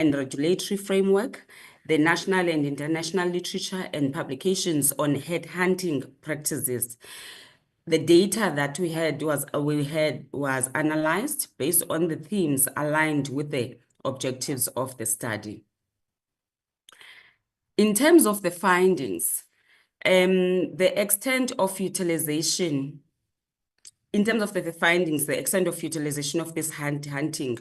and regulatory framework, the national and international literature and publications on headhunting practices. The data that we had was analyzed based on the themes aligned with the objectives of the study. In terms of the findings, the extent of utilization, in terms of the findings, the extent of utilization of this hunting,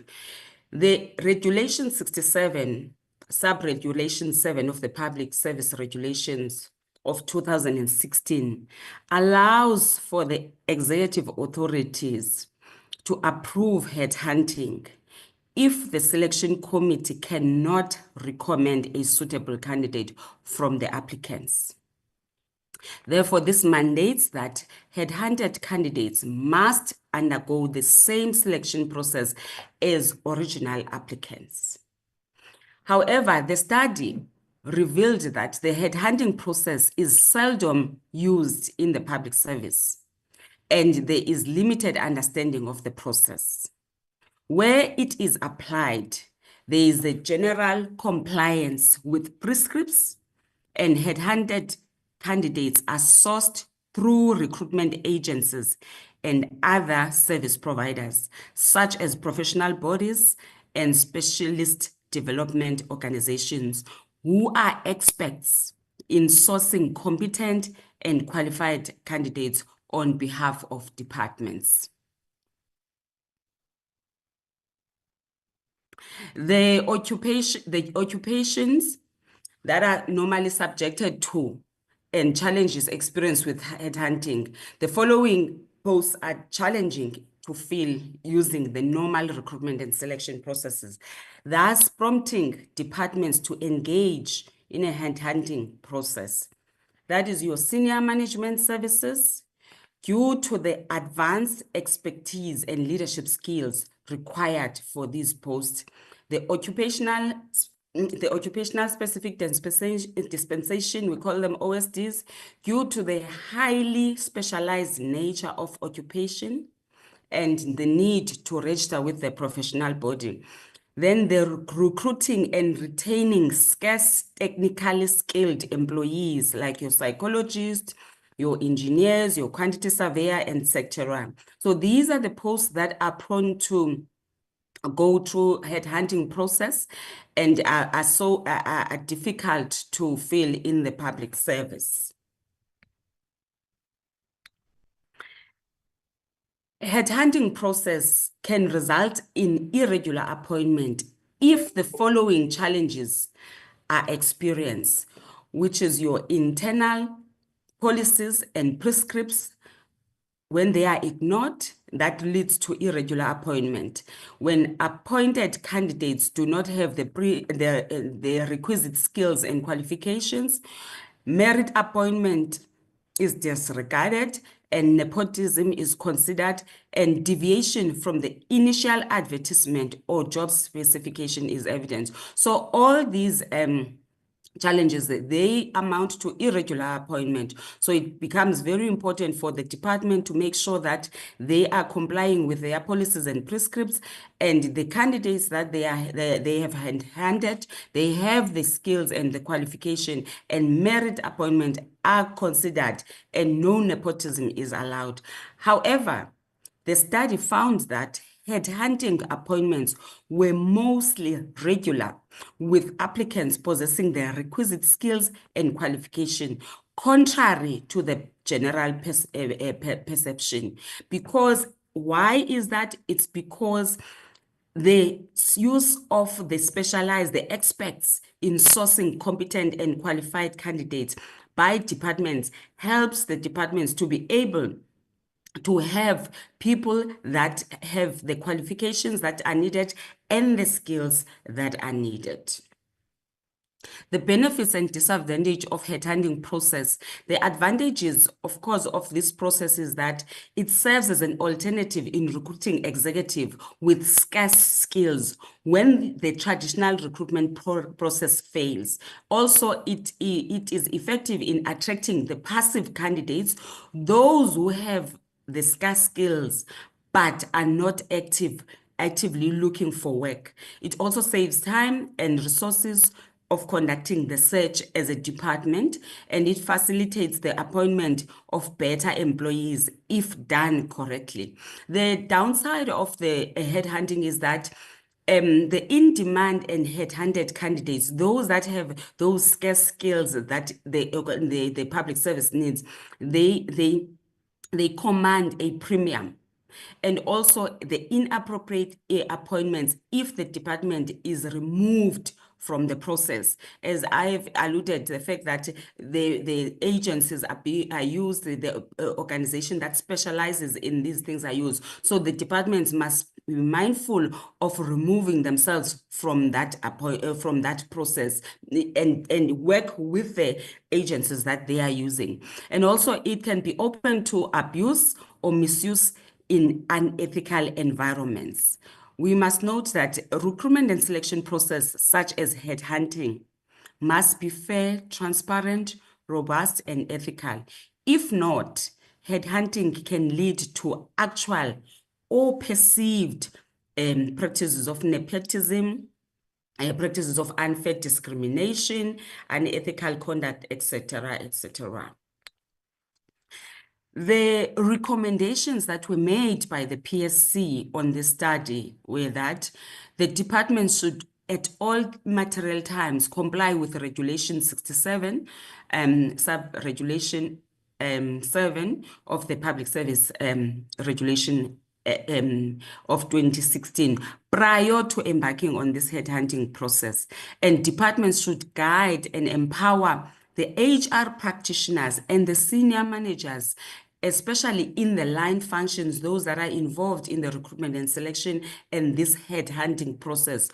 the Regulation 67, Sub-Regulation 7 of the Public Service Regulations of 2016 allows for the executive authorities to approve headhunting if the selection committee cannot recommend a suitable candidate from the applicants. Therefore, this mandates that headhunted candidates must undergo the same selection process as original applicants. However, the study revealed that the headhunting process is seldom used in the public service, and there is limited understanding of the process. Where it is applied, there is a general compliance with prescripts, and headhunted candidates are sourced through recruitment agencies and other service providers, such as professional bodies and specialist development organizations who are experts in sourcing competent and qualified candidates on behalf of departments. The occupations that are normally subjected to and challenges experienced with headhunting, the following posts are challenging to fill using the normal recruitment and selection processes, thus prompting departments to engage in a headhunting process. That is your senior management services. Due to the advanced expertise and leadership skills required for these posts, the occupational specific dispensation, we call them OSDs, due to the highly specialized nature of occupation and the need to register with the professional body. Then the recruiting and retaining scarce technically skilled employees like your psychologist, your engineers, your quantity surveyor, etc. So these are the posts that are prone to go through headhunting process and are difficult to fill in the public service. Headhunting process can result in irregular appointment if the following challenges are experienced, which is your internal policies and prescripts. When they are ignored, that leads to irregular appointment. When appointed candidates do not have the requisite skills and qualifications, merit appointment is disregarded and nepotism is considered, and deviation from the initial advertisement or job specification is evident. So all these challenges, they amount to irregular appointment. So it becomes very important for the department to make sure that they are complying with their policies and prescripts, and the candidates that they have handed, they have the skills and the qualification, and merit appointment are considered, and no nepotism is allowed. However, the study found that headhunting appointments were mostly regular, with applicants possessing the requisite skills and qualification, contrary to the general perception. Because why is that? It's because the use of the specialized, the experts in sourcing competent and qualified candidates by departments helps the departments to be able to have people that have the qualifications that are needed and the skills that are needed. The benefits and disadvantage of headhunting process. The advantages, of course, of this process is that it serves as an alternative in recruiting executive with scarce skills when the traditional recruitment process fails. Also, it is effective in attracting the passive candidates, those who have the scarce skills but are not active actively looking for work. It also saves time and resources of conducting the search as a department, and it facilitates the appointment of better employees if done correctly. The downside of the headhunting is that the in-demand and headhunted candidates, those that have those scarce skills that the public service needs, they command a premium. And also the inappropriate appointments if the department is removed from the process. As I've alluded to the fact that the agencies are used, the organization that specializes in these things are used. So the departments must be mindful of removing themselves from that process and work with the agencies that they are using. And also it can be open to abuse or misuse in unethical environments. We must note that recruitment and selection process such as headhunting must be fair, transparent, robust, and ethical. If not, headhunting can lead to actual or perceived practices of nepotism, practices of unfair discrimination, unethical conduct, etc., etc. The recommendations that were made by the PSC on this study were that the department should at all material times comply with Regulation 67, sub-regulation 7 of the Public Service Regulation of 2016 prior to embarking on this headhunting process. And departments should guide and empower the HR practitioners and the senior managers, especially in the line functions, those that are involved in the recruitment and selection and this headhunting process,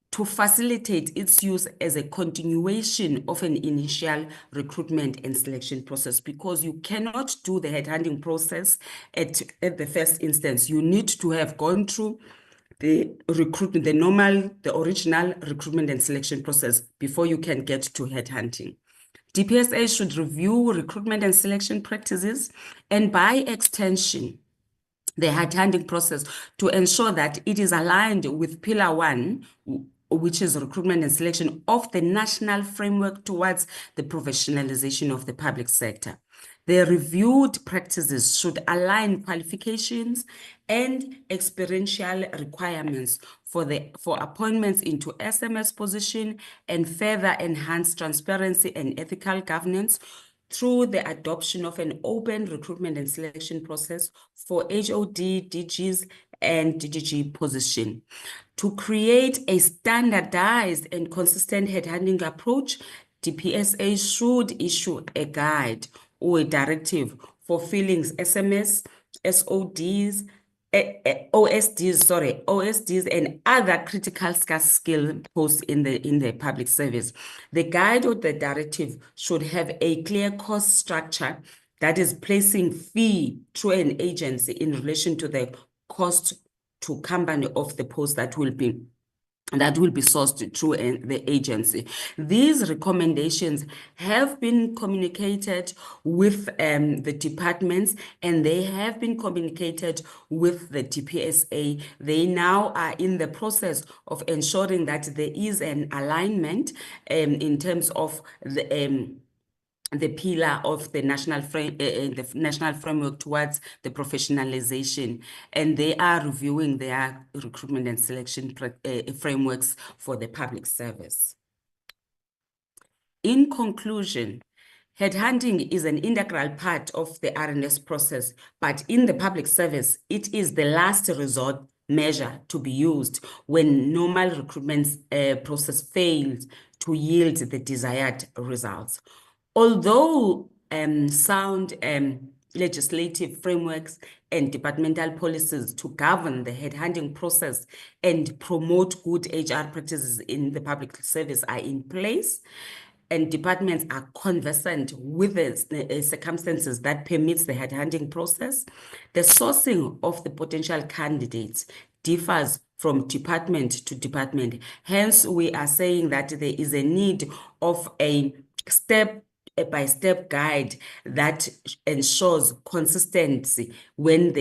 to facilitate its use as a continuation of an initial recruitment and selection process, because you cannot do the headhunting process at the first instance. You need to have gone through the recruitment, the original recruitment and selection process before you can get to headhunting. DPSA should review recruitment and selection practices and by extension, the headhunting process to ensure that it is aligned with Pillar 1, which is recruitment and selection of the national framework towards the professionalization of the public sector. The reviewed practices should align qualifications and experiential requirements for appointments into SMS position and further enhance transparency and ethical governance through the adoption of an open recruitment and selection process for HOD, DGs, and DDG position. To create a standardized and consistent headhunting approach, DPSA should issue a guide or a directive for filling SMS, SODs, OSDs and other critical skill posts in the public service. The guide or the directive should have a clear cost structure that is placing fee through an agency in relation to the cost to company of the post that will be sourced through the agency. These recommendations have been communicated with the departments, and they have been communicated with the DPSA. They now are in the process of ensuring that there is an alignment in terms of the pillar of the national framework towards the professionalization, and they are reviewing their recruitment and selection frameworks for the public service. In conclusion, headhunting is an integral part of the R&S process, but in the public service, it is the last resort measure to be used when normal recruitment process fails to yield the desired results. Although sound legislative frameworks and departmental policies to govern the headhunting process and promote good HR practices in the public service are in place, and departments are conversant with the circumstances that permits the headhunting process, the sourcing of the potential candidates differs from department to department. Hence, we are saying that there is a need of a step step-by-step guide that ensures consistency when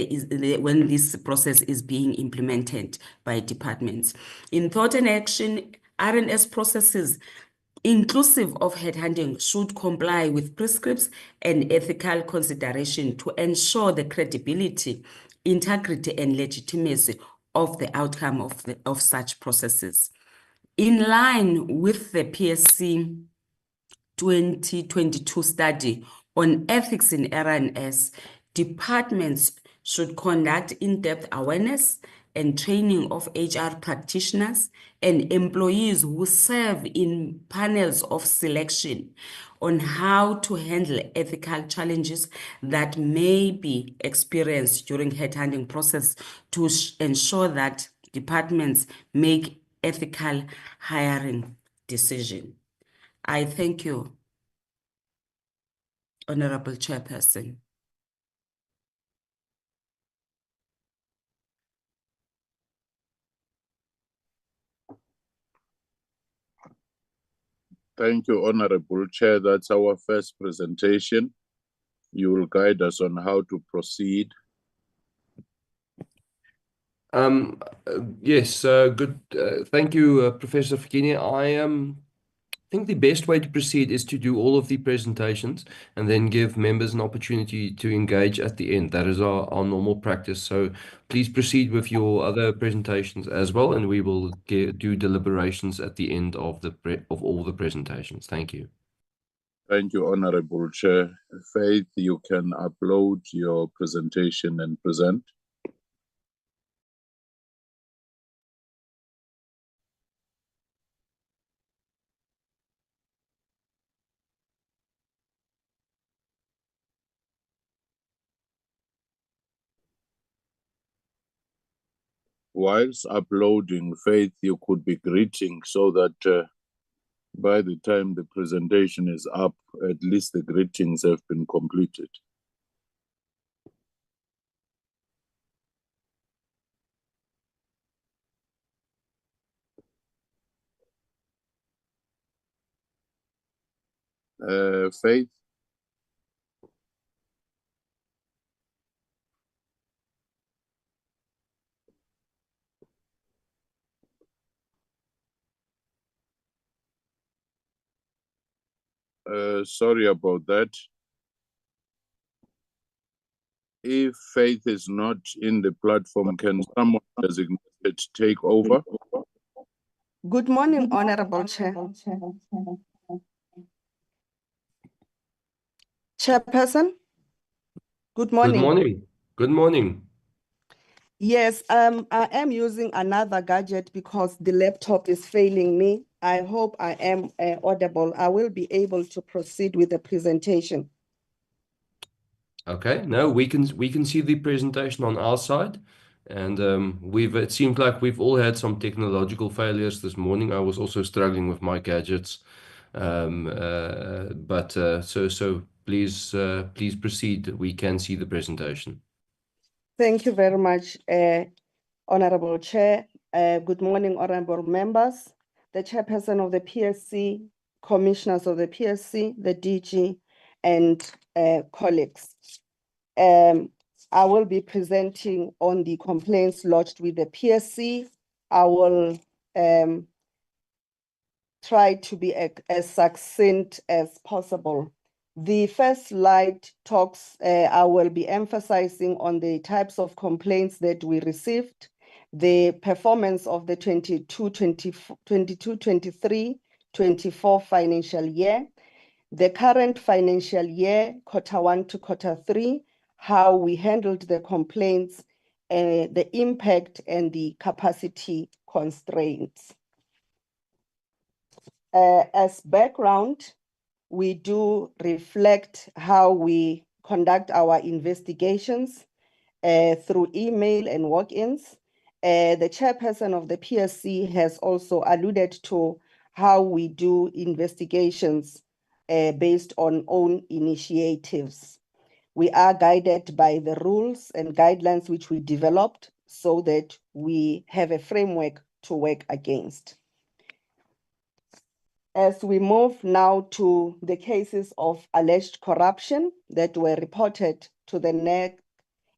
when this process is being implemented by departments. In thought and action, R&S processes inclusive of headhunting should comply with prescripts and ethical consideration to ensure the credibility, integrity, and legitimacy of the outcome of such processes. In line with the PSC 2022 study on ethics in R&S, departments should conduct in-depth awareness and training of HR practitioners and employees who serve in panels of selection on how to handle ethical challenges that may be experienced during headhunting process to ensure that departments make ethical hiring decisions. I thank you, Honorable Chairperson. Thank you, Honorable Chair. That's our first presentation. You will guide us on how to proceed. Yes, good. Thank you, Professor Fikini. I think the best way to proceed is to do all of the presentations and then give members an opportunity to engage at the end. That is our normal practice. So please proceed with your other presentations as well, and we will do deliberations at the end of all the presentations. Thank you. Thank you, Honorable Chair. Faith, you can upload your presentation and present. Whilst uploading, Faith, you could be greeting so that by the time the presentation is up, at least the greetings have been completed. Faith? Sorry about that. If Faith is not in the platform, can someone designated take over? Good morning, Honorable Chair. Chairperson, good morning. Good morning. Good morning. Yes, I am using another gadget because the laptop is failing me. I hope I am audible. I will be able to proceed with the presentation. Okay. No, we can see the presentation on our side, and it seemed like we've all had some technological failures this morning. I was also struggling with my gadgets, so please proceed. We can see the presentation. Thank you very much, Honorable Chair. Good morning, honorable members, the Chairperson of the PSC, Commissioners of the PSC, the DG, and colleagues. I will be presenting on the complaints lodged with the PSC. I will try to be as succinct as possible. The first slide talks, I will be emphasizing on the types of complaints that we received, the performance of the 22-23-24 financial year, the current financial year, Q1 to Q3, how we handled the complaints, the impact and the capacity constraints. As background, we do reflect how we conduct our investigations through email and walk-ins. The chairperson of the PSC has also alluded to how we do investigations based on own initiatives. We are guided by the rules and guidelines which we developed so that we have a framework to work against. As we move now to the cases of alleged corruption that were reported to the NEC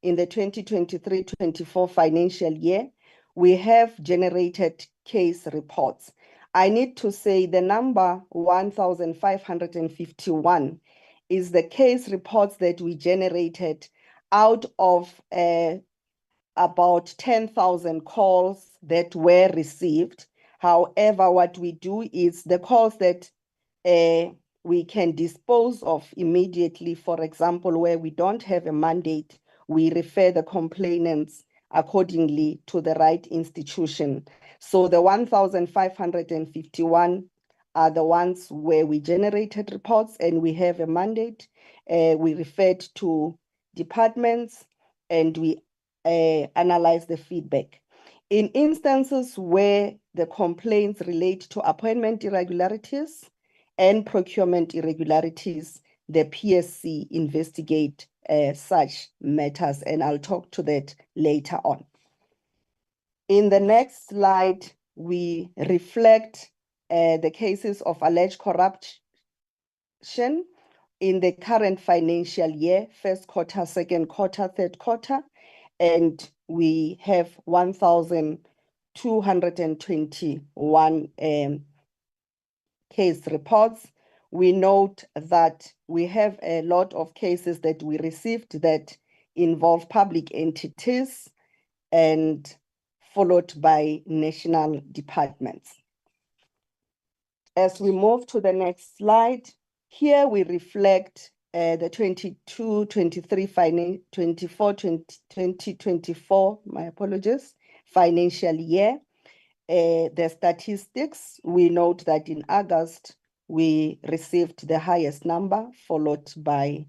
in the 2023-24 financial year, we have generated case reports. I need to say the number 1,551 is the case reports that we generated out of about 10,000 calls that were received. However, what we do is the calls that we can dispose of immediately, for example, where we don't have a mandate, we refer the complainants accordingly to the right institution. So the 1,551 are the ones where we generated reports and we have a mandate. We referred to departments and we analyze the feedback. In instances where the complaints relate to appointment irregularities and procurement irregularities, the PSC investigate such matters, and I'll talk to that later on. In the next slide, we reflect the cases of alleged corruption in the current financial year, first quarter, second quarter, third quarter, and we have 1,221 case reports. We note that we have a lot of cases that we received that involve public entities and followed by national departments. As we move to the next slide, here we reflect the 2024, my apologies, financial year. The statistics, we note that in August, we received the highest number, followed by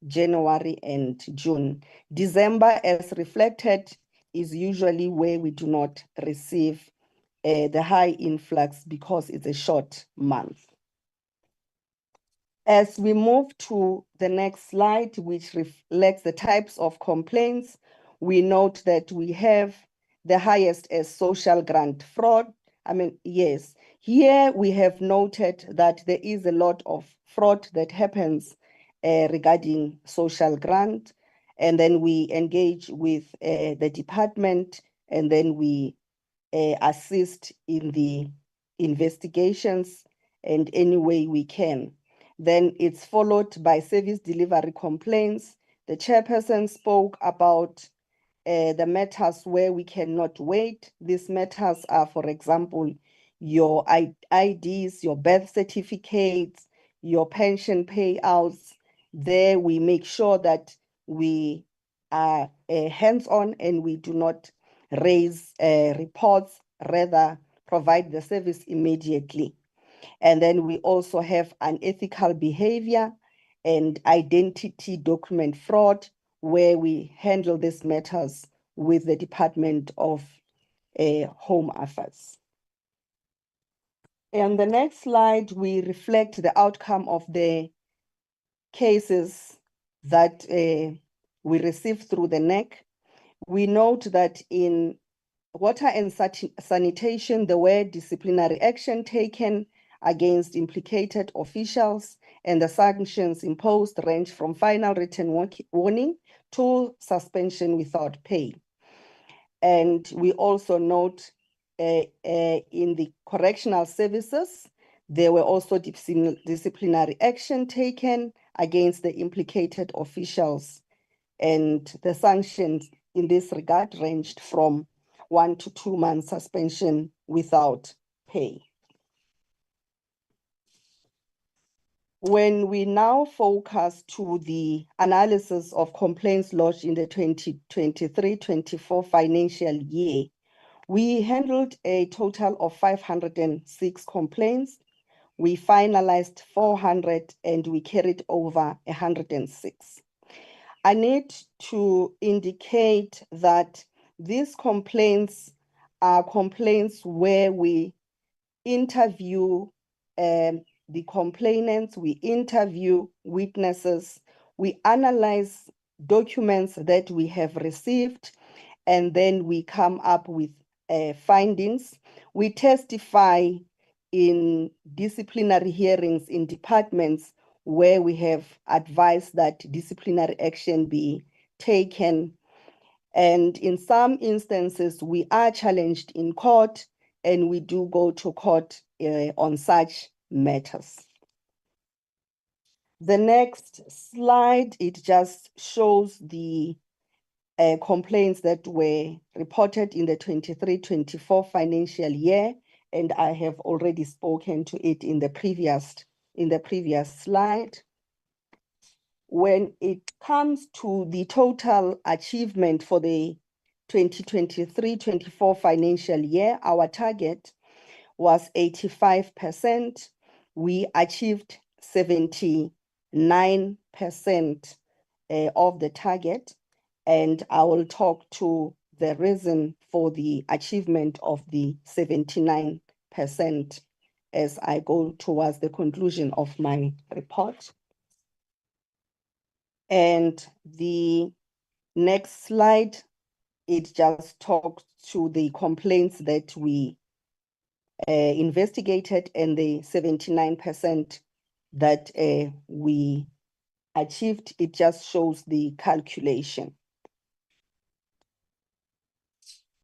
January and June. December, as reflected, is usually where we do not receive the high influx because it's a short month. As we move to the next slide, which reflects the types of complaints, we note that we have the highest as social grant fraud. Yes, here we have noted that there is a lot of fraud that happens regarding social grant, and then we engage with the department, and then we assist in the investigations and any way we can. Then it's followed by service delivery complaints. The chairperson spoke about the matters where we cannot wait. These matters are, for example, your IDs, your birth certificates, your pension payouts. There we make sure that we are hands-on and we do not raise reports, rather provide the service immediately. And then we also have unethical behavior and identity document fraud, where we handle these matters with the Department of Home Affairs. On the next slide, we reflect the outcome of the cases that we received through the NEC. We note that in water and sanitation, there were disciplinary action taken against implicated officials, and the sanctions imposed range from final written warning to suspension without pay. And we also note in the correctional services, there were also disciplinary action taken against the implicated officials, and the sanctions in this regard ranged from 1 to 2 months suspension without pay. When we now focus to the analysis of complaints lodged in the 2023-24 financial year, we handled a total of 506 complaints. We finalized 400 and we carried over 106. I need to indicate that these complaints are complaints where we interview the complainants, we interview witnesses, we analyze documents that we have received, and then we come up with findings. We testify in disciplinary hearings in departments where we have advised that disciplinary action be taken. And in some instances, we are challenged in court, and we do go to court on such matters. The next slide, it just shows the complaints that were reported in the 23-24 financial year, and I have already spoken to it in the previous slide. When it comes to the total achievement for the 2023-24 financial year, our target was 85%. We achieved 79% of the target, and I will talk to the reason for the achievement of the 79% as I go towards the conclusion of my report. And the next slide, it just talks to the complaints that we investigated and the 79% that we achieved. It just shows the calculation.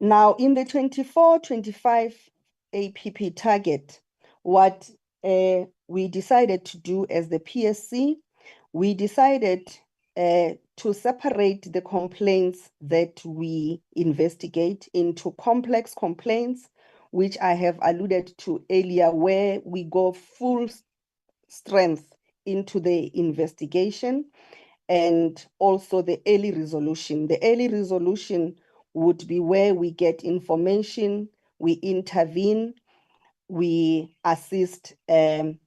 Now, in the 24-25 APP target, what we decided to do as the PSC, we decided to separate the complaints that we investigate into complex complaints, which I have alluded to earlier, where we go full strength into the investigation, and also the early resolution. The early resolution would be where we get information, we intervene, we assist the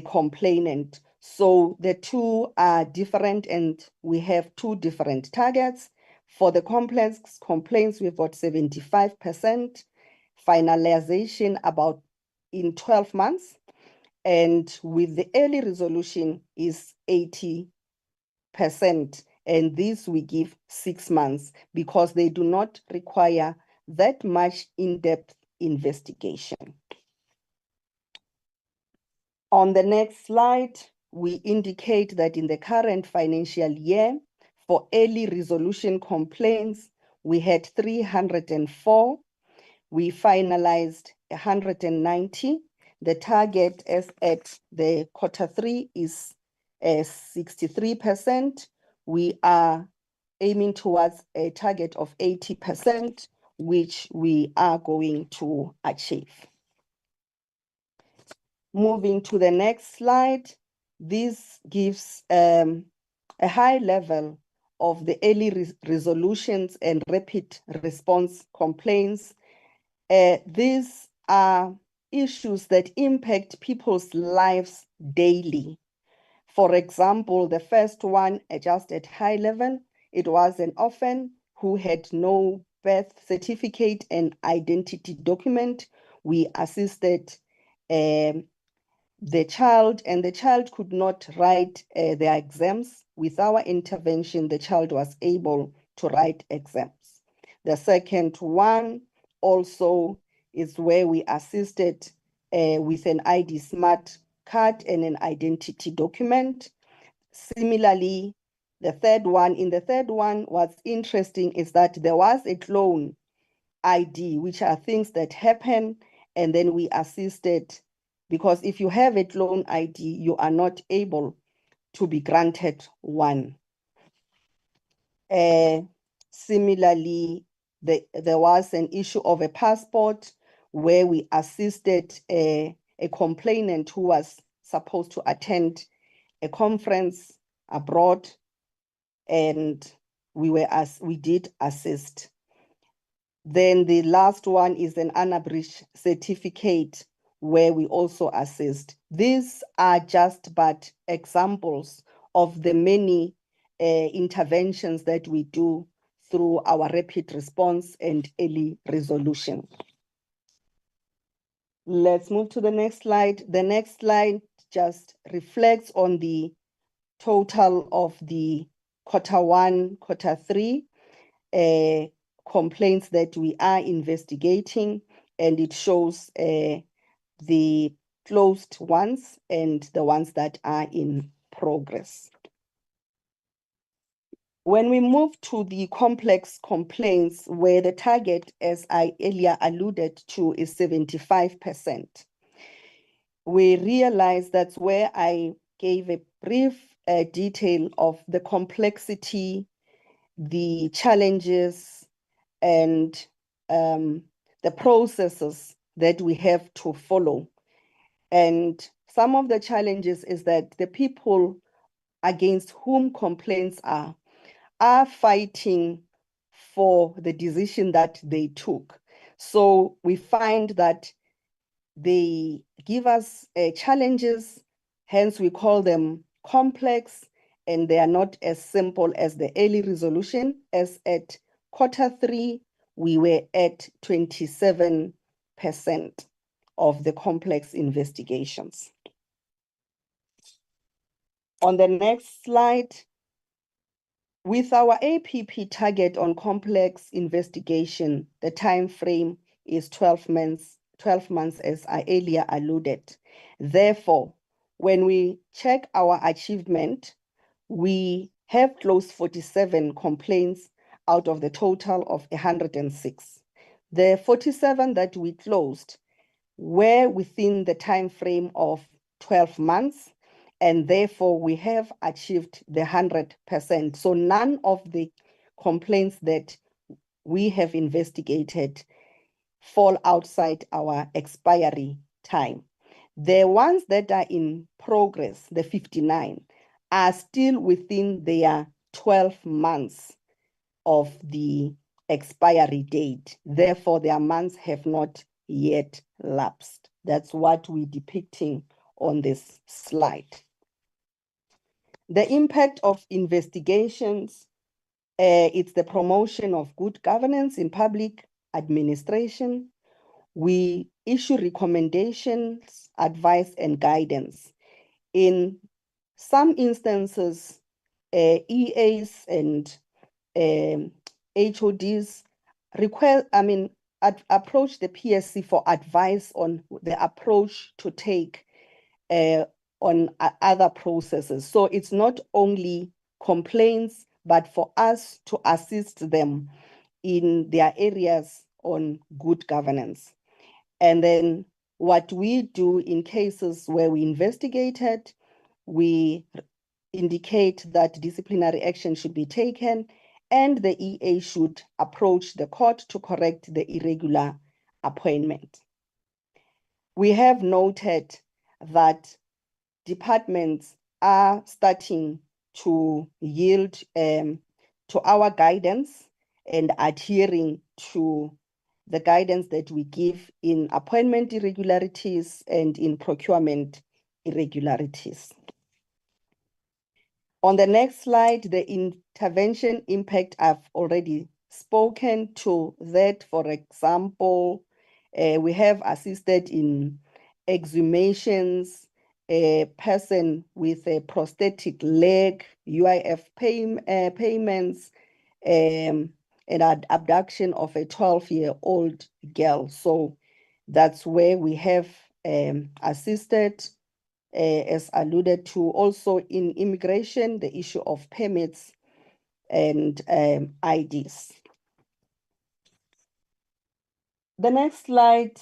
complainant. So the two are different, and we have two different targets. For the complex complaints, we've got 75%, finalization about in 12 months, and with the early resolution is 80%. And this we give 6 months because they do not require that much in-depth investigation. On the next slide, we indicate that in the current financial year, for early resolution complaints, we had 304. We finalized 190. The target as at the Q3 is 63%. We are aiming towards a target of 80%, which we are going to achieve. Moving to the next slide, this gives a high level of the early resolutions and rapid response complaints. These are issues that impact people's lives daily. For example, the first one, just at high level, it was an orphan who had no birth certificate and identity document. We assisted the child, and the child could not write their exams. With our intervention, the child was able to write exams. The second one also is where we assisted with an ID smart card and an identity document. Similarly, the third one, what's interesting is that there was a clone ID, which are things that happen, and then we assisted, because if you have a clone ID, you are not able to be granted one. Similarly, there was an issue of a passport where we assisted a complainant who was supposed to attend a conference abroad, and we did assist. Then the last one is an unabridged certificate where we also assist. These are just but examples of the many interventions that we do through our rapid response and early resolution. Let's move to the next slide. The next slide just reflects on the total of the Q1, Q3 complaints that we are investigating, and it shows the closed ones and the ones that are in progress. When we move to the complex complaints, where the target, as I earlier alluded to, is 75%, we realize that's where I gave a brief detail of the complexity, the challenges, and the processes that we have to follow. And some of the challenges is that the people against whom complaints are fighting for the decision that they took. So we find that they give us challenges, hence we call them complex, and they are not as simple as the early resolution. As at Q3, we were at 27% of the complex investigations. On the next slide, with our APP target on complex investigation, the time frame is 12 months, as I earlier alluded. Therefore, when we check our achievement, we have closed 47 complaints out of the total of 106. The 47 that we closed were within the time frame of 12 months, and therefore we have achieved the 100%. So none of the complaints that we have investigated fall outside our expiry time. The ones that are in progress, the 59, are still within their 12 months of the expiry date. Therefore, their months have not yet lapsed. That's what we're depicting on this slide. The impact of investigations, it's the promotion of good governance in public administration. We issue recommendations, advice, and guidance. In some instances, EAs and HODs approach the PSC for advice on the approach to take on other processes. So it's not only complaints, but for us to assist them in their areas on good governance. And then what we do in cases where we investigated, we indicate that disciplinary action should be taken and the EA should approach the court to correct the irregular appointment. We have noted that departments are starting to yield to our guidance and adhering to the guidance that we give in appointment irregularities and in procurement irregularities. On the next slide, the intervention impact, I've already spoken to that. For example, we have assisted in exhumations, a person with a prosthetic leg, UIF payments, and abduction of a 12-year-old girl. So that's where we have assisted. As alluded to, also in immigration, the issue of permits and IDs. The next slide,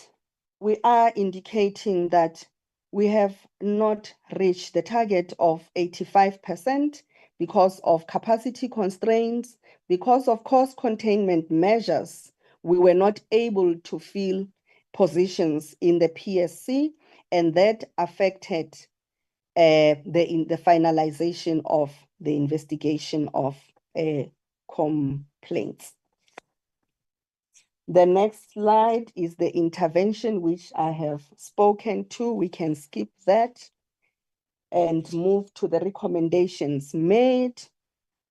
we are indicating that we have not reached the target of 85% because of capacity constraints, because of cost containment measures. We were not able to fill positions in the PSC, and that affected the finalization of the investigation of complaints. The next slide is the intervention, which I have spoken to. We can skip that and move to the recommendations made,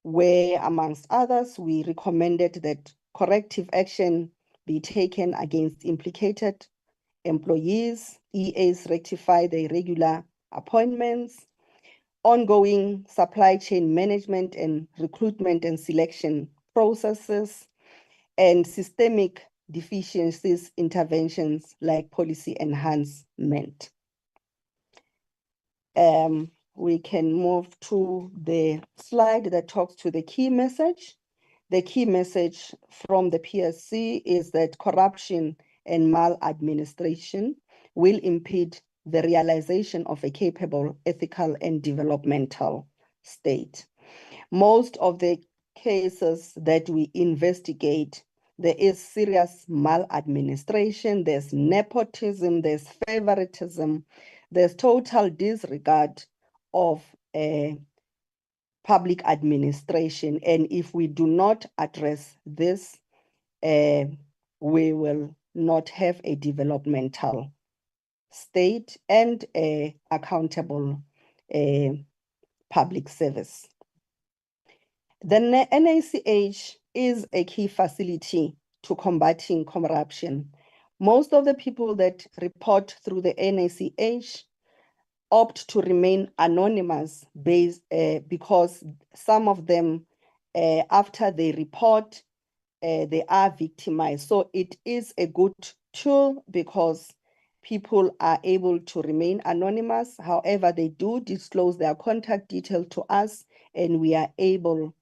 where, amongst others, we recommended that corrective action be taken against implicated employees, EAs rectify the irregular appointments, ongoing supply chain management and recruitment and selection processes, and systemic deficiencies interventions like policy enhancement. We can move to the slide that talks to the key message. The key message from the PSC is that corruption and maladministration will impede the realization of a capable, ethical, and developmental state. Most of the cases that we investigate, there is serious maladministration, there's nepotism, there's favoritism, there's total disregard of public administration. And if we do not address this, we will not have a developmental state and a accountable public service. The NACH is a key facility to combating corruption. Most of the people that report through the NACH opt to remain anonymous because some of them, after they report, they are victimized. So it is a good tool because people are able to remain anonymous. However, they do disclose their contact detail to us, and we are able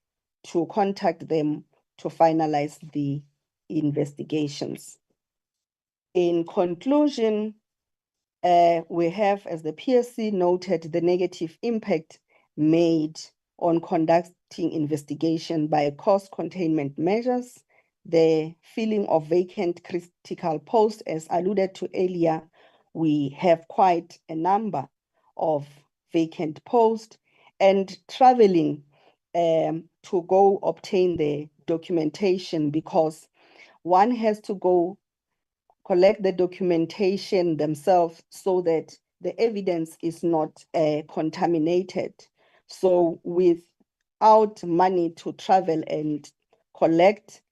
to contact them to finalize the investigations. In conclusion, we have, as the PSC noted, the negative impact made on conducting investigation by cost containment measures, the filling of vacant critical posts, as alluded to earlier. We have quite a number of vacant posts, and traveling to go obtain the documentation, because one has to go collect the documentation themselves so that the evidence is not contaminated. So without money to travel and collect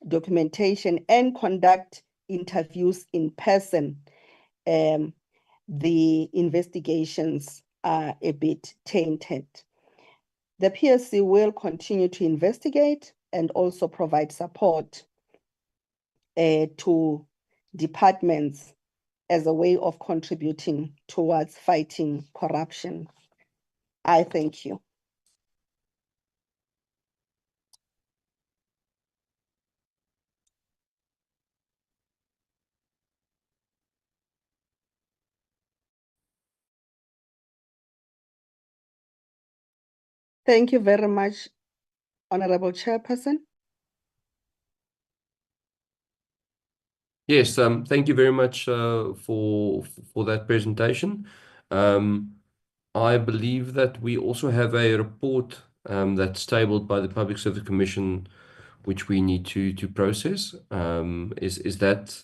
documentation and conduct interviews in person, the investigations are a bit tainted. The PSC will continue to investigate and also provide support to departments as a way of contributing towards fighting corruption. I thank you. Thank you very much, Honorable Chairperson. Yes, thank you very much for that presentation. I believe that we also have a report that's tabled by the Public Service Commission, which we need to process. Is that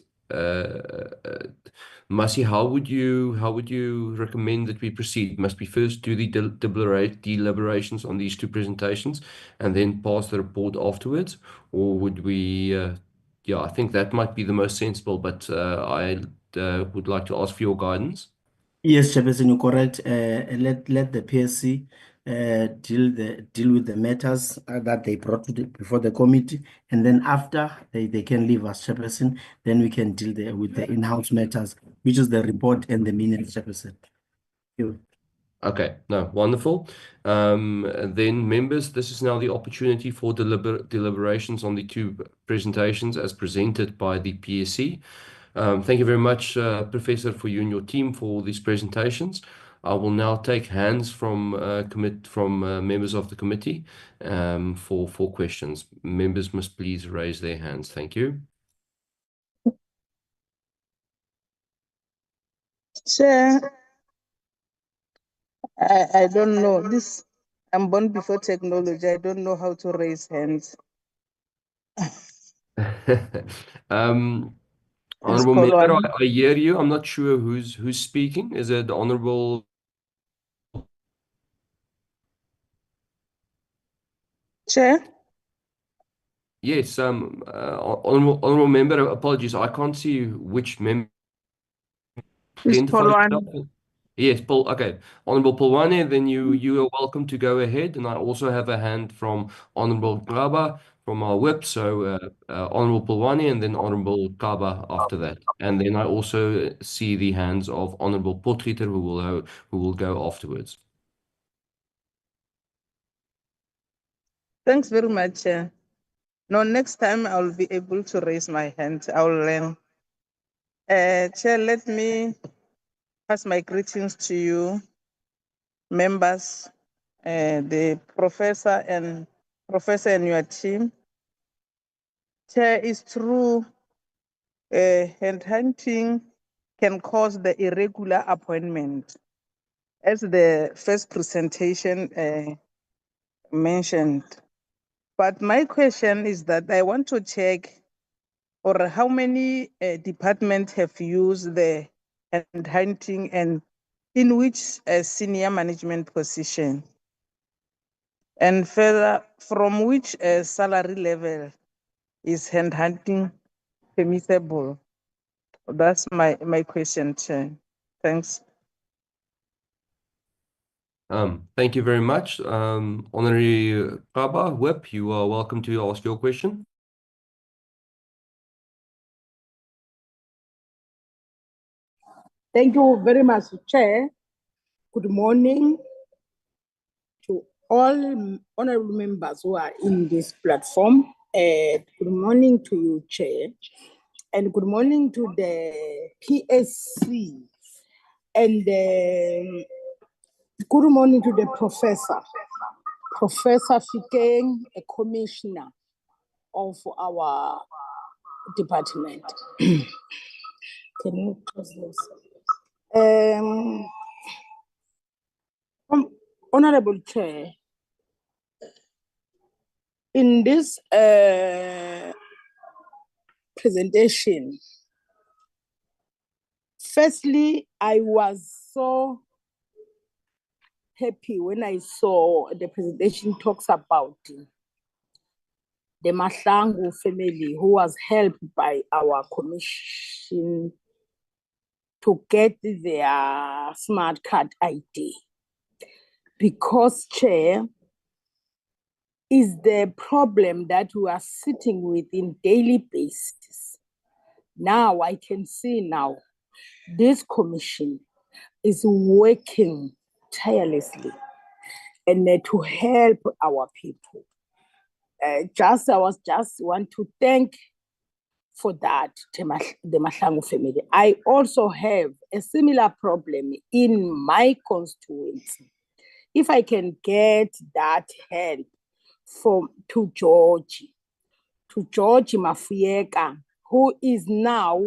Masi, how would you recommend that we proceed? Must we first do the deliberations on these two presentations and then pass the report afterwards, or would we? Yeah, I think that might be the most sensible. But I would like to ask for your guidance. Yes, Chairperson, you're correct. Let the PSC deal with the matters that they brought before the committee, and then after they can leave us, Chairperson. Then we can deal with the in-house matters, which is the report and the minutes, Chairperson. Thank you. Okay, no, wonderful. Then members, this is now the opportunity for deliberations on the two presentations as presented by the PSC. Thank you very much, Professor, for you and your team for these presentations. I will now take hands from members of the committee for questions. Members must please raise their hands. Thank you. Chair, I don't know this. I'm born before technology. I don't know how to raise hands. Honorable member, I hear you. I'm not sure who's speaking. Is it the Honorable? Chair? Yes, honorable member, apologies. I can't see which member. Identify yourself. Yes, Paul. Okay, Honorable Pulwane, then you are welcome to go ahead. And I also have a hand from Honorable Graba from our whip. So Honorable Pulwani and then Honorable Kaba after that. And then I also see the hands of Honorable Potgieter who will go afterwards. Thanks very much. No, next time I'll be able to raise my hand. I'll learn. Chair, let me pass my greetings to you, members, the professor and your team. Chair, it's true, headhunting can cause the irregular appointment. As the first presentation mentioned. But my question is that I want to check or how many departments have used the headhunting and in which senior management position? And further, from which salary level is headhunting permissible? That's my question, Chair. Thanks. Thank you very much. Honorary Kaba, Whip, you are welcome to ask your question. Thank you very much, Chair. Good morning to all honorable members who are in this platform. Good morning to you, Chair. And good morning to the PSC. And good morning to the professor. Professor Fikeng, a commissioner of our department. Can you close this? Honorable Chair, in this presentation, firstly, I was so happy when I saw the presentation talks about the Mahlangu family who was helped by our commission to get their smart card ID. Because, Chair, is the problem that we are sitting with in daily basis. Now I can see now this commission is working tirelessly and to help our people. I want to thank for that, the Mahlangu family. I also have a similar problem in my constituency. If I can get that help to George Mafuyeka, who is now,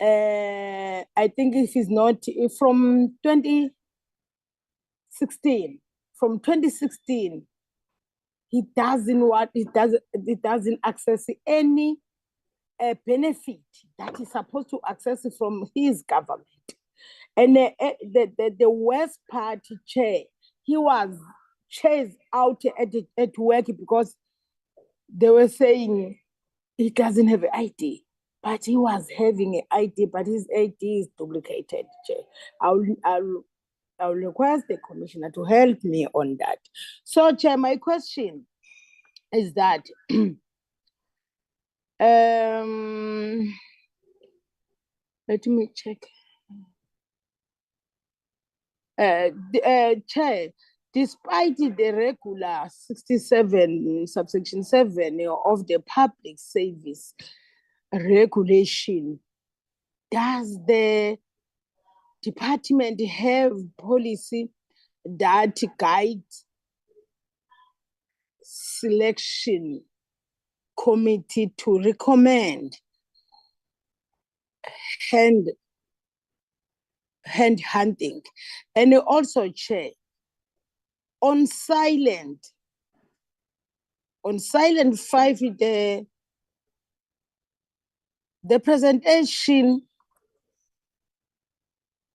I think if he's not, from 2016, he doesn't access any benefit that he's supposed to access from his government. And the worst part, Chair, he was chased out at work because they were saying he doesn't have an ID, but he was having an ID, but his ID is duplicated, Chair. I'll request the commissioner to help me on that. So, Chair, my question is that let me check. Chair, despite the regular 67 subsection 7 of the public service regulation, does the department have policy that guides selection committee to recommend hand hunting? And also, Chair, on silent 5, the presentation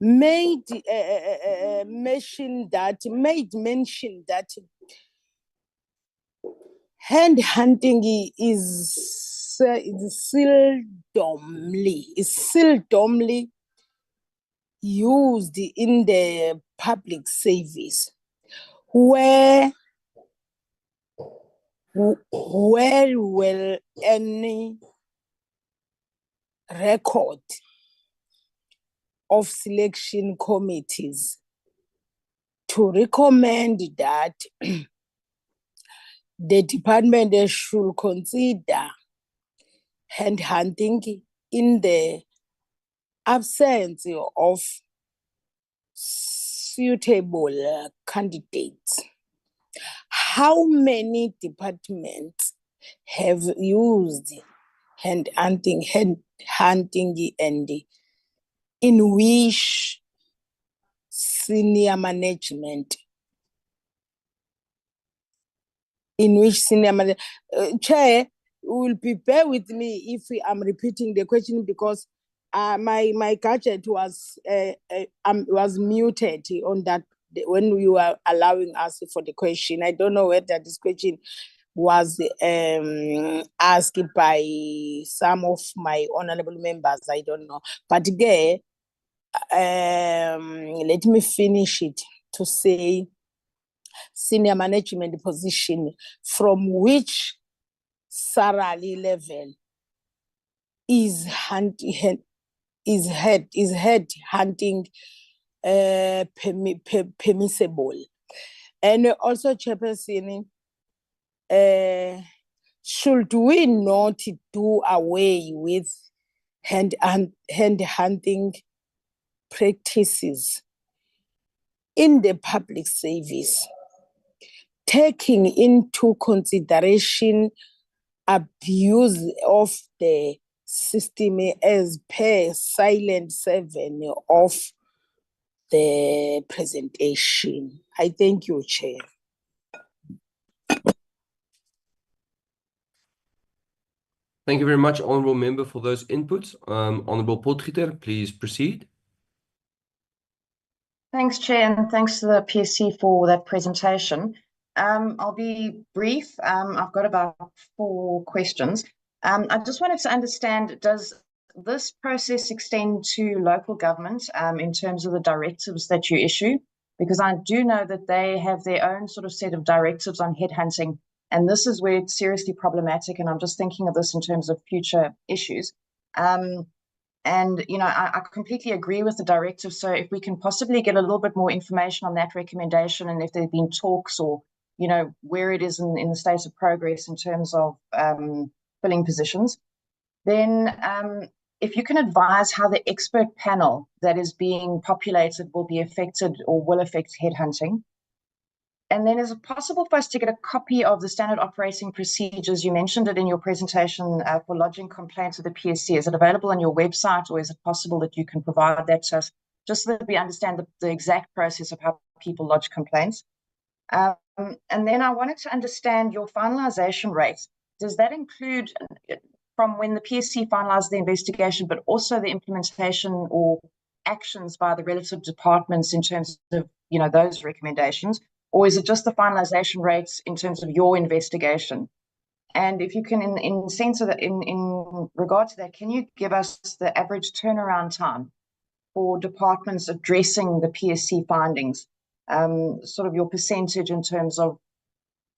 made mention that hand hunting is seldomly used in the public service, where where will any record of selection committees to recommend that the department should consider headhunting in the absence of suitable candidates? How many departments have used headhunting, and in which senior management? Chair, will bear with me if I'm repeating the question, because my gadget was muted on that when we were allowing us for the question. I don't know whether this question was asked by some of my honorable members. I don't know. But there, let me finish it to say senior management position from which salary level is head hunting permissible. And also, Chairperson, should we not do away with hand hunting practices in the public service, taking into consideration abuse of the system as per silent 7 of the presentation? I thank you, Chair. Thank you very much, Honourable Member, for those inputs. Honourable Potgieter, please proceed. Thanks, Chair, and thanks to the PSC for that presentation. I'll be brief. I've got about 4 questions. I just wanted to understand, does this process extend to local government in terms of the directives that you issue? Because I do know that they have their own sort of set of directives on headhunting, and this is where it's seriously problematic, and I'm just thinking of this in terms of future issues. And, you know, I completely agree with the directive. So if we can possibly get a little bit more information on that recommendation, and if there have been talks, or, you know, where it is in the state of progress in terms of filling positions, then if you can advise how the expert panel that is being populated will be affected or will affect headhunting. And then is it possible for us to get a copy of the standard operating procedures? You mentioned it in your presentation for lodging complaints with the PSC. Is it available on your website, or is it possible that you can provide that to us, just so that we understand the exact process of how people lodge complaints? And then I wanted to understand your finalization rates. Does that include from when the PSC finalized the investigation, but also the implementation or actions by the relative departments in terms of, you know, those recommendations? Or is it just the finalization rates in terms of your investigation? And if you can, in sense of that, in regard to that, can you give us the average turnaround time for departments addressing the PSC findings? Sort of your percentage in terms of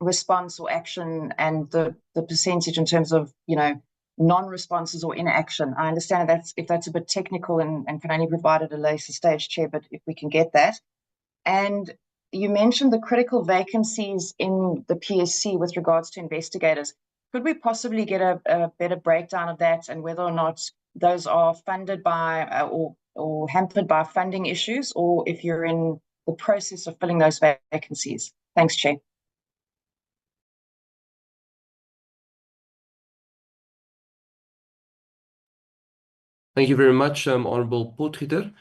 response or action, and the percentage in terms of, you know, non-responses or inaction. I understand if that's a bit technical and can only provide at a later stage, Chair, but if we can get that. And you mentioned the critical vacancies in the PSC with regards to investigators. Could we possibly get a better breakdown of that, and whether or not those are funded by or hampered by funding issues, or if you're in the process of filling those vacancies? Thanks, Chair. Thank you very much, Honourable Potgieter.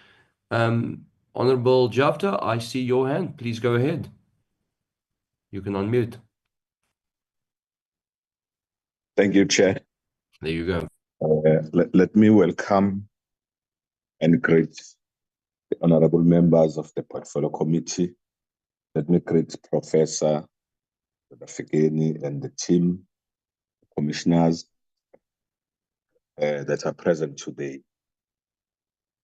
Honourable Javta, I see your hand. Please go ahead. You can unmute. Thank you, Chair. There you go. Let me welcome and greet the honourable members of the Portfolio Committee. Let me greet Professor Fikeni and the team, commissioners that are present today.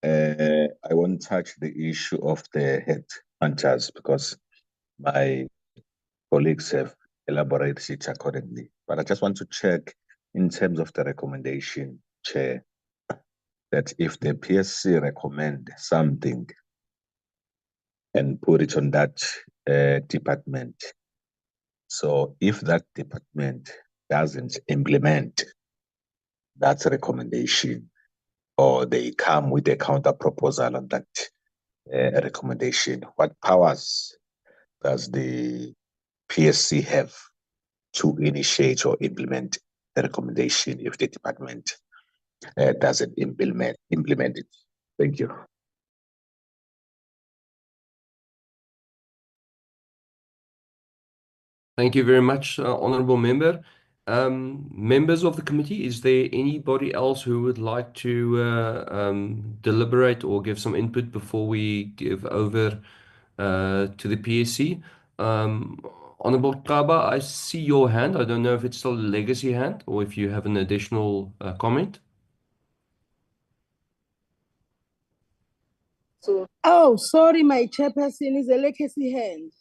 I won't touch the issue of the headhunters because my colleagues have elaborate it accordingly. But I just want to check in terms of the recommendation, Chair, that if the PSC recommend something and put it on that department, so if that department doesn't implement that recommendation, or they come with a counter proposal on that recommendation, what powers does the PSC have to initiate or implement the recommendation if the department doesn't implement it? Thank you. Thank you very much, Honourable Member. Members of the committee, is there anybody else who would like to deliberate or give some input before we give over to the PSC? Honourable Kaba, I see your hand. I don't know if it's still a legacy hand or if you have an additional comment. Oh, sorry, my chairperson is a legacy hand.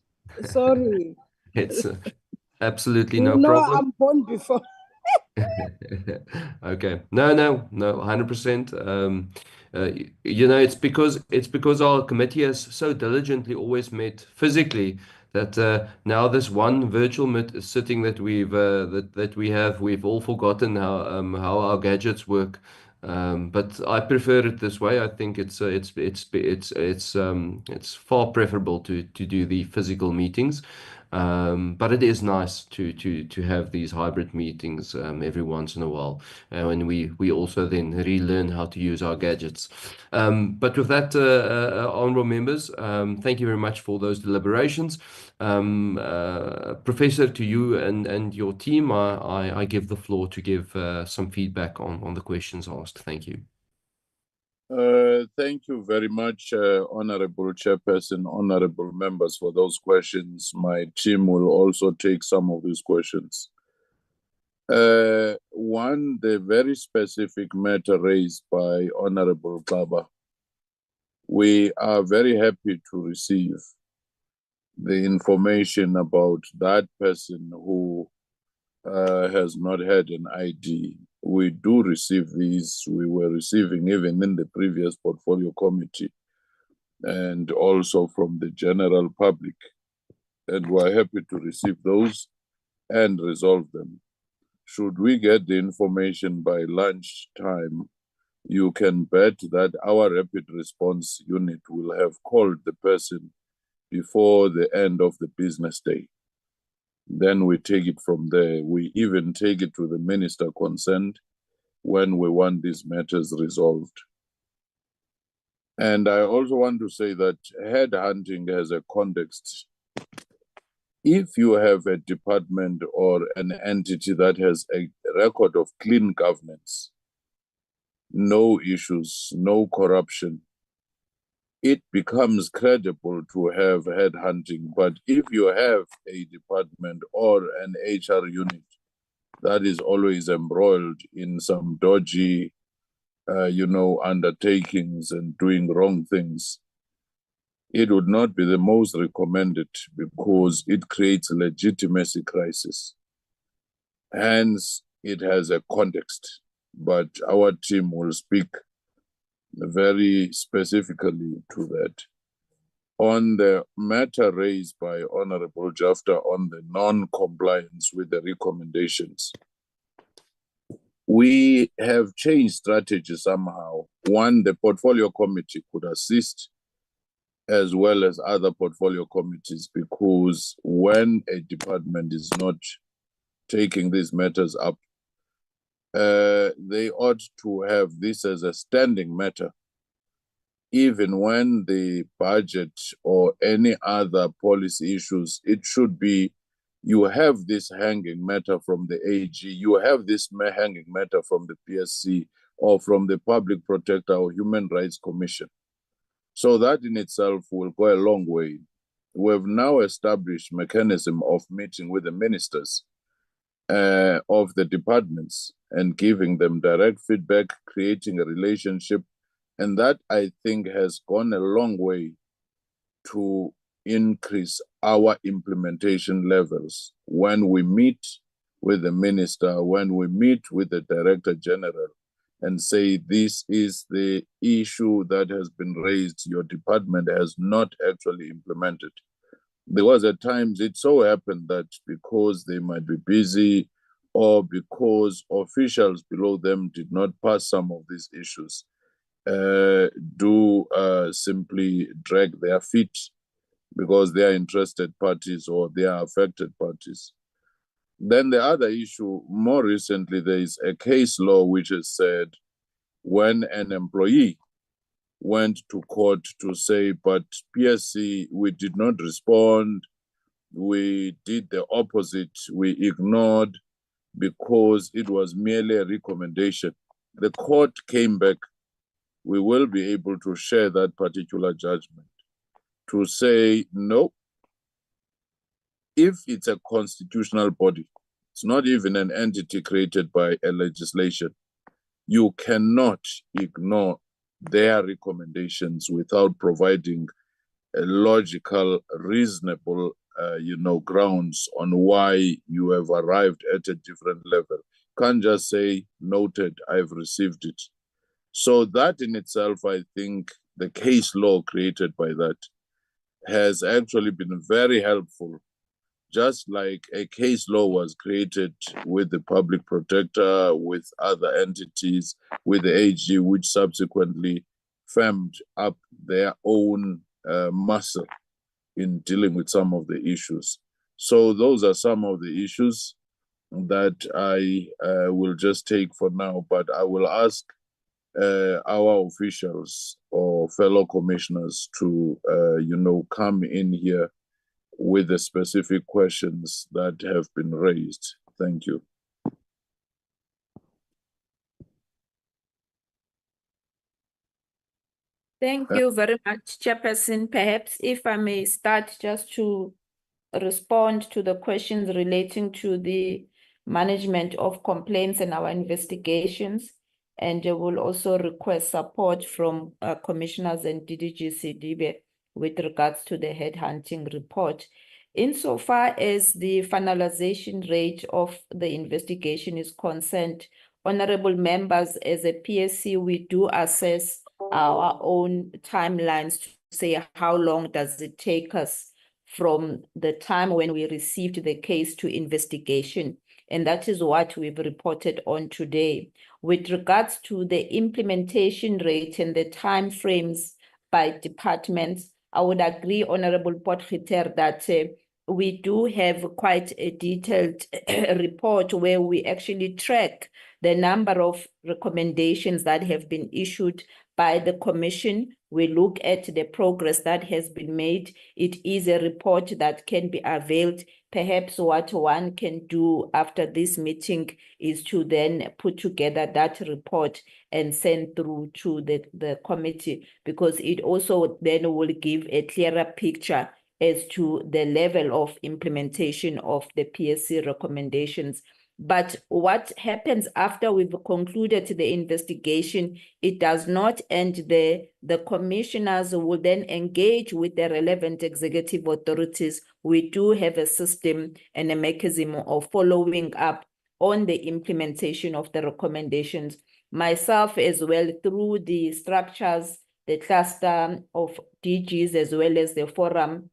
Sorry. It's absolutely You no know, problem. I'm born before. Okay. No, 100%. You know, it's because our committee has so diligently always met physically that now this one virtual sitting that we've all forgotten how our gadgets work. But I prefer it this way. I think it's far preferable to do the physical meetings. But it is nice to have these hybrid meetings every once in a while, and we also then relearn how to use our gadgets. But with that, honourable members, thank you very much for those deliberations. Professor, to you and your team, I give the floor to give some feedback on the questions asked. Thank you. Thank you very much, Honorable Chairperson, honorable members, for those questions. My team will also take some of these questions. One, the very specific matter raised by Honorable Kaba. We are very happy to receive the information about that person who has not had an ID. We do receive these. We were receiving even in the previous portfolio committee and also from the general public. And we're happy to receive those and resolve them. Should we get the information by lunchtime, you can bet that our rapid response unit will have called the person before the end of the business day. Then we take it from there. We even take it to the minister concerned when we want these matters resolved. And I also want to say that headhunting has a context. If you have a department or an entity that has a record of clean governance, no issues, no corruption, it becomes credible to have headhunting. But if you have a department or an HR unit that is always embroiled in some dodgy, undertakings and doing wrong things, it would not be the most recommended because it creates a legitimacy crisis. Hence, it has a context, but our team will speak very specifically to that. On the matter raised by Honorable Jafta on the non-compliance with the recommendations, we have changed strategy somehow. One, the portfolio committee could assist as well as other portfolio committees, because when a department is not taking these matters up, they ought to have this as a standing matter. Even when the budget or any other policy issues, it should be, you have this hanging matter from the AG, you have this hanging matter from the PSC or from the Public Protector or Human Rights Commission. So that in itself will go a long way. We've now established mechanism of meeting with the ministers of the departments and giving them direct feedback, creating a relationship. And that, I think, has gone a long way to increase our implementation levels when we meet with the minister, when we meet with the director general, and say, this is the issue that has been raised, your department has not actually implemented. There was at times it so happened that because they might be busy or because officials below them did not pass some of these issues, simply drag their feet because they are interested parties or they are affected parties. Then the other issue, more recently, there is a case law which has said when an employee went to court to say, but PSC, we did not respond, we did the opposite, we ignored because it was merely a recommendation. The court came back, we will be able to share that particular judgment to say, no, if it's a constitutional body, it's not even an entity created by a legislation, you cannot ignore their recommendations without providing a logical, reasonable, grounds on why you have arrived at a different level. Can't just say, noted, I've received it. So that in itself, I think the case law created by that has actually been very helpful, just like a case law was created with the public protector, with other entities, with the AG, which subsequently firmed up their own muscle in dealing with some of the issues. So those are some of the issues that I will just take for now, but I will ask our officials or fellow commissioners to, come in here with the specific questions that have been raised. Thank you. Thank you very much, Chairperson. Perhaps if I may start just to respond to the questions relating to the management of complaints and our investigations, and will also request support from commissioners and DDG Sidibe with regards to the headhunting report. Insofar as the finalization rate of the investigation is concerned, honorable members, as a PSC, we do assess our own timelines to say how long does it take us from the time when we received the case to investigation. And that is what we've reported on today. With regards to the implementation rate and the time frames by departments, I would agree, Honorable Potgieter, that we do have quite a detailed report where we actually track the number of recommendations that have been issued by the Commission. We look at the progress that has been made. It is a report that can be availed. Perhaps what one can do after this meeting is to then put together that report and send through to the committee, because it also then will give a clearer picture as to the level of implementation of the PSC recommendations. But what happens after we've concluded the investigation, it does not end there. The commissioners will then engage with the relevant executive authorities. We do have a system and a mechanism of following up on the implementation of the recommendations. Myself as well, through the structures, the cluster of DGs as well as the forum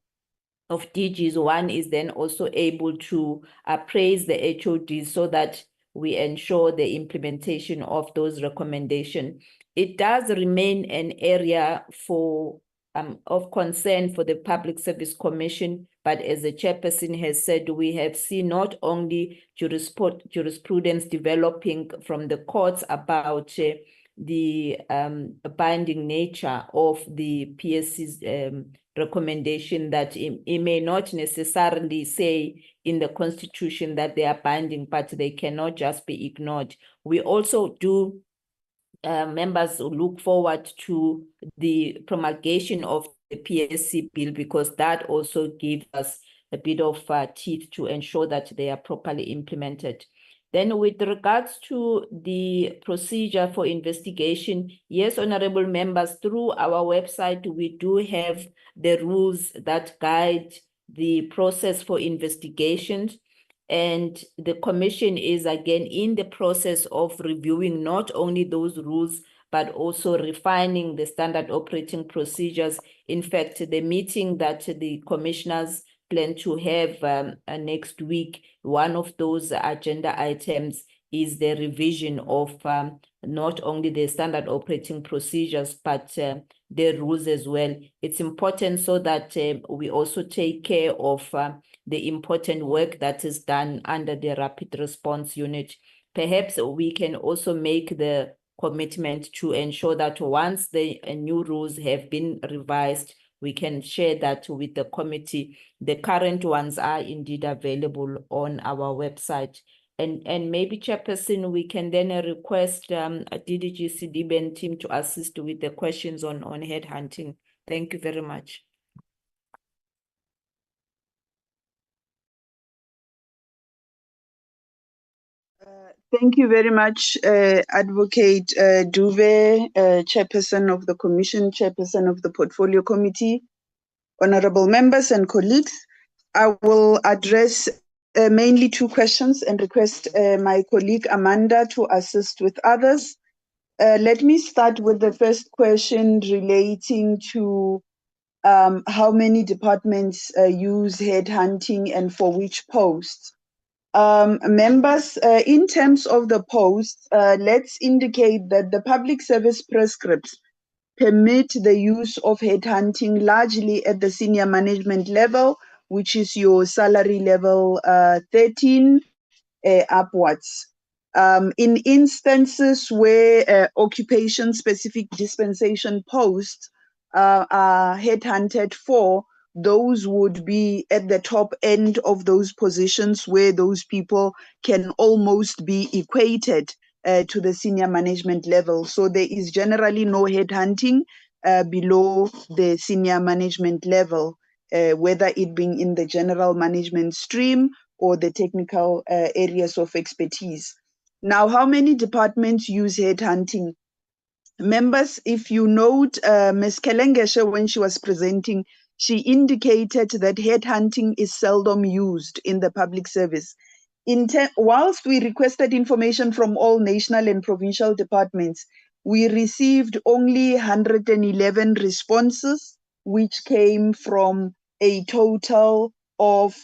of DGs, one is then also able to appraise the HODs so that we ensure the implementation of those recommendations. It does remain an area of concern for the Public Service Commission, but as the chairperson has said, we have seen not only jurisprudence developing from the courts about the binding nature of the PSC's recommendation, that it may not necessarily say in the Constitution that they are binding, but they cannot just be ignored. We also do, members look forward to the promulgation of the PSC bill, because that also gives us a bit of teeth to ensure that they are properly implemented. Then with regards to the procedure for investigation, yes, honorable members, through our website, we do have the rules that guide the process for investigations. And the commission is again in the process of reviewing not only those rules, but also refining the standard operating procedures. In fact, the meeting that the commissioners plan to have next week, one of those agenda items is the revision of not only the standard operating procedures, but the rules as well. It's important so that we also take care of the important work that is done under the rapid response unit. Perhaps we can also make the commitment to ensure that once the new rules have been revised, we can share that with the committee. The current ones are indeed available on our website. And maybe, Chairperson, we can then request a DDG Sidibe team to assist with the questions on headhunting. Thank you very much. Thank you very much, Advocate Duve, Chairperson of the Commission, Chairperson of the Portfolio Committee, honorable members and colleagues. I will address mainly two questions and request my colleague Amanda to assist with others. Let me start with the first question relating to how many departments use headhunting and for which posts. Members, in terms of the posts, let's indicate that the public service prescripts permit the use of headhunting largely at the senior management level, which is your salary level 13 upwards. In instances where occupation-specific dispensation posts are headhunted for, those would be at the top end of those positions where those people can almost be equated to the senior management level. So there is generally no headhunting below the senior management level, whether it being in the general management stream or the technical areas of expertise. Now, how many departments use headhunting? Members, if you note, Ms. Kelengeshe, when she was presenting, she indicated that headhunting is seldom used in the public service. Whilst we requested information from all national and provincial departments, we received only 111 responses, which came from a total of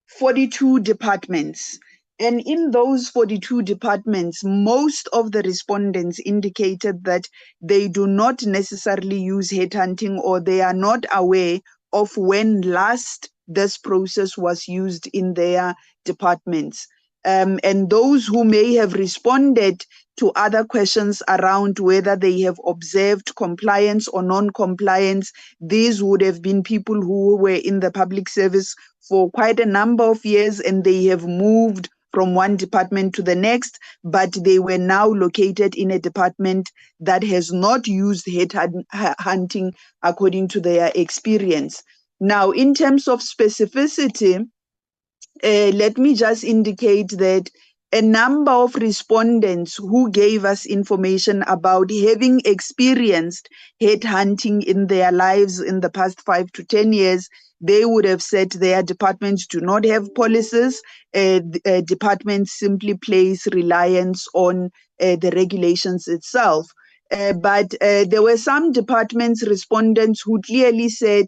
42 departments. And in those 42 departments, most of the respondents indicated that they do not necessarily use headhunting, or they are not aware of when last this process was used in their departments. And those who may have responded to other questions around whether they have observed compliance or non-compliance, these would have been people who were in the public service for quite a number of years, and they have moved from one department to the next, but they were now located in a department that has not used headhunting according to their experience. Now, in terms of specificity, let me just indicate that a number of respondents who gave us information about having experienced headhunting in their lives in the past 5 to 10 years, they would have said their departments do not have policies. Departments simply place reliance on the regulations itself. But there were some departments respondents who clearly said,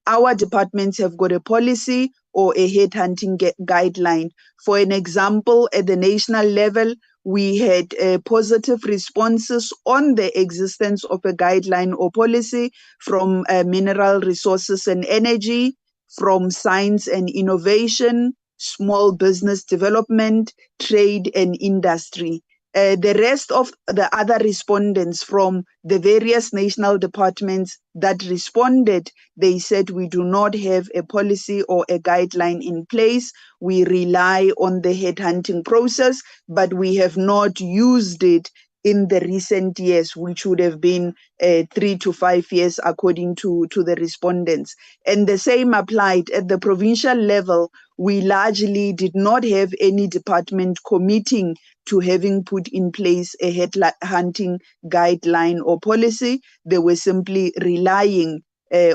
our departments have got a policy or a headhunting guideline. For an example, at the national level, we had positive responses on the existence of a guideline or policy from mineral resources and energy, from science and innovation, small business development, trade and industry. The rest of the other respondents from the various national departments that responded, they said we do not have a policy or a guideline in place. We rely on the headhunting process, but we have not used it in the recent years, which would have been 3 to 5 years according to the respondents. And the same applied at the provincial level. We largely did not have any department committing to having put in place a headhunting guideline or policy. They were simply relying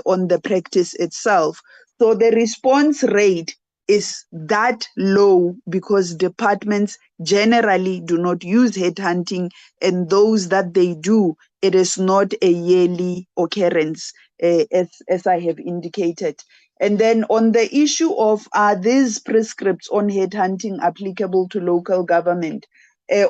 on the practice itself. So the response rate is that low because departments generally do not use headhunting, and those that they do, it is not a yearly occurrence, as I have indicated. And then on the issue of are these prescripts on headhunting applicable to local government?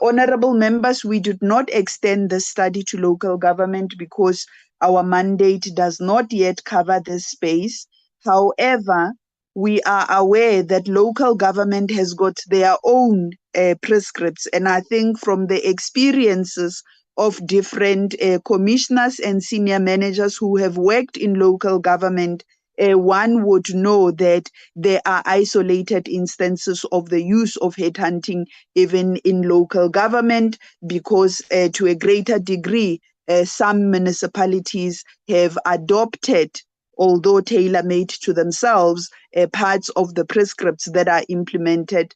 Honorable members, we did not extend the study to local government because our mandate does not yet cover this space. However, we are aware that local government has got their own prescripts. And I think from the experiences of different commissioners and senior managers who have worked in local government, one would know that there are isolated instances of the use of headhunting even in local government because to a greater degree, some municipalities have adopted, although tailor-made to themselves, parts of the prescripts that are implemented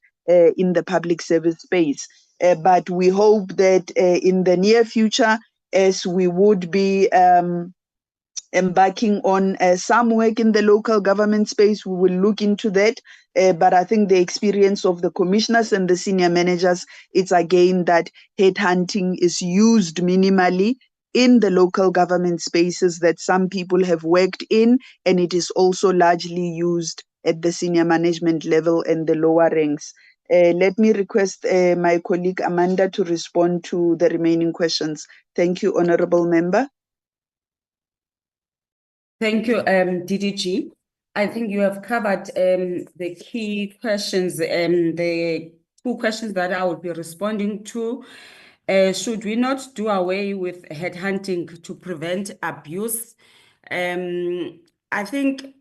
in the public service space. But we hope that in the near future, as we would be embarking on some work in the local government space, we will look into that. But I think the experience of the commissioners and the senior managers, it's again that headhunting is used minimally in the local government spaces that some people have worked in, and it is also largely used at the senior management level and the lower ranks. Let me request my colleague Amanda to respond to the remaining questions. Thank you, Honorable Member. Thank you, DDG. I think you have covered the key questions, the 2 questions that I will be responding to. Should we not do away with headhunting to prevent abuse? I think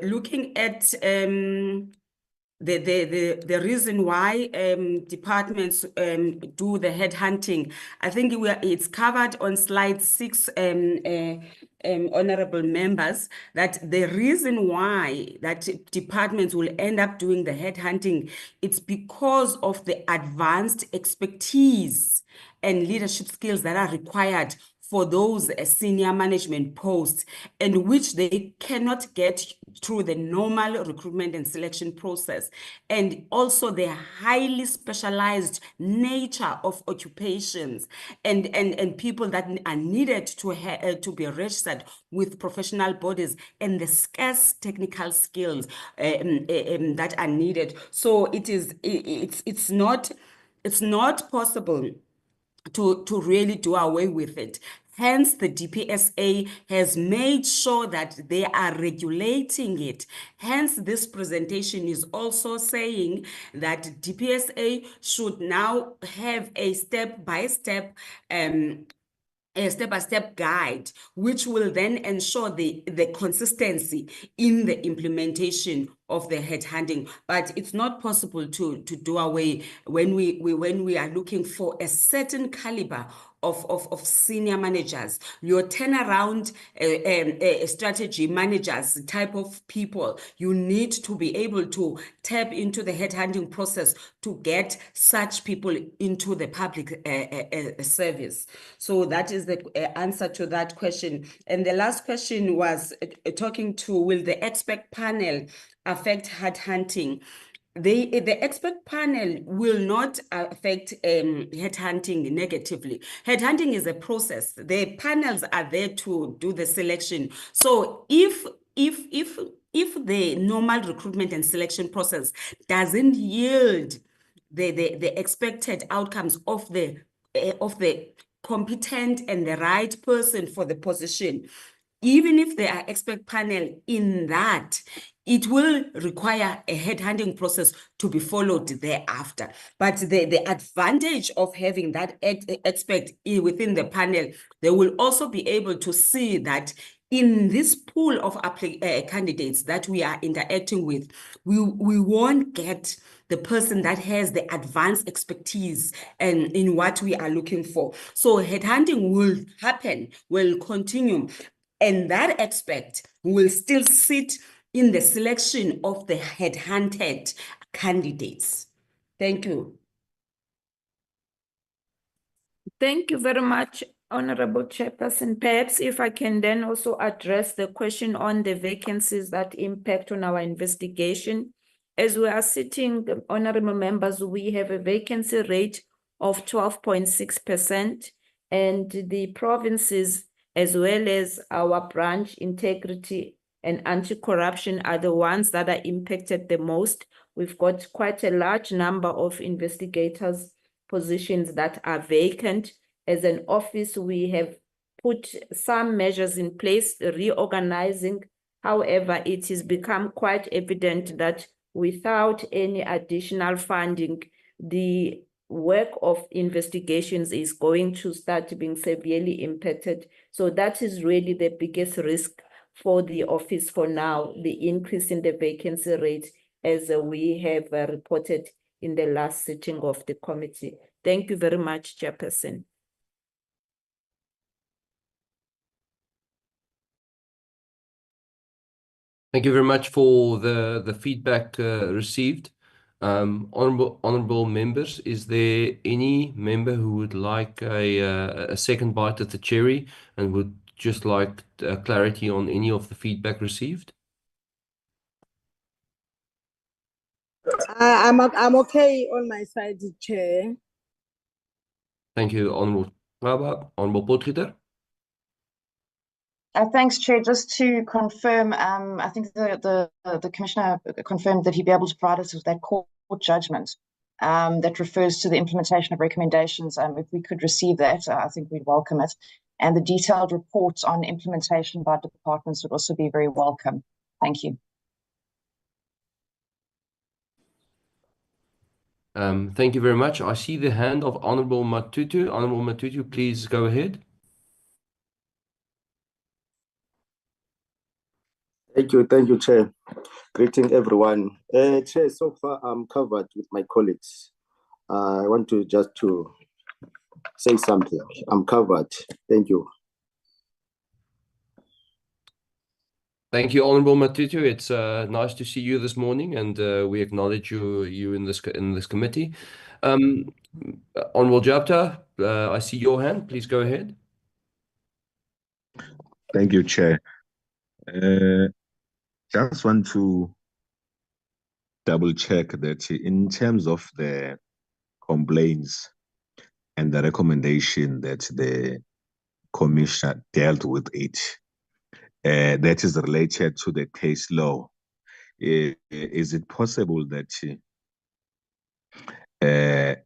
looking at the reason why departments do the headhunting, I think it's covered on slide 6, honorable members, that the reason why that departments will end up doing the headhunting, it's because of the advanced expertise and leadership skills that are required for those senior management posts, and which they cannot get through the normal recruitment and selection process. And also the highly specialized nature of occupations and people that are needed to be registered with professional bodies, and the scarce technical skills that are needed. So it's not possible to really do away with it. Hence, the DPSA has made sure that they are regulating it. Hence, this presentation is also saying that DPSA should now have a step-by-step guide, which will then ensure the consistency in the implementation of the headhunting. But it's not possible to do away when we are looking for a certain caliber of senior managers, your turnaround strategy managers type of people. You need to be able to tap into the headhunting process to get such people into the public service. So that is the answer to that question. And the last question was talking to, will the expert panel affect headhunting? The expert panel will not affect headhunting negatively. Headhunting is a process. The panels are there to do the selection. So if the normal recruitment and selection process doesn't yield the expected outcomes of the competent and the right person for the position, even if there are expert panel in that, it will require a headhunting process to be followed thereafter. But the advantage of having that expert within the panel, they will also be able to see that in this pool of candidates that we are interacting with, we won't get the person that has the advanced expertise and in what we are looking for. So headhunting will happen, will continue, and that expert will still sit in the selection of the headhunted candidates. Thank you. Thank you very much, Honorable Chairperson. Perhaps if I can then also address the question on the vacancies that impact on our investigation. As we are sitting, honorable members, we have a vacancy rate of 12.6%, and the provinces, as well as our branch integrity and anti-corruption, are the ones that are impacted the most. We've got quite a large number of investigators positions that are vacant. As an office, we have put some measures in place, reorganizing. However, it has become quite evident that without any additional funding, the work of investigations is going to start being severely impacted. So that is really the biggest risk for the office for now, the increase in the vacancy rate, as we have reported in the last sitting of the committee. Thank you very much, Chairperson. Thank you very much for the feedback received. Honorable members, is there any member who would like a second bite at the cherry and would just like clarity on any of the feedback received? I'm okay on my side, Chair. Thank you, Honorable Xaba. Honorable Potgieter. Thanks, Chair. Just to confirm, I think the Commissioner confirmed that he'd be able to provide us with that court judgment that refers to the implementation of recommendations. If we could receive that, I think we'd welcome it. And the detailed reports on implementation by departments would also be very welcome. Thank you. Thank you very much. I see the hand of Honorable Matutu. Honorable Matutu, please go ahead. Thank you, Chair. Greeting everyone. Chair, so far I'm covered with my colleagues. I want to just say something. I'm covered. Thank you. Thank you, Honorable Matutu. It's nice to see you this morning, and we acknowledge you in this committee. Honorable Jabta, I see your hand. Please go ahead. Thank you, Chair. Just want to double check that in terms of the complaints and the recommendation that the Commissioner dealt with it, that is related to the case law. Is it possible that,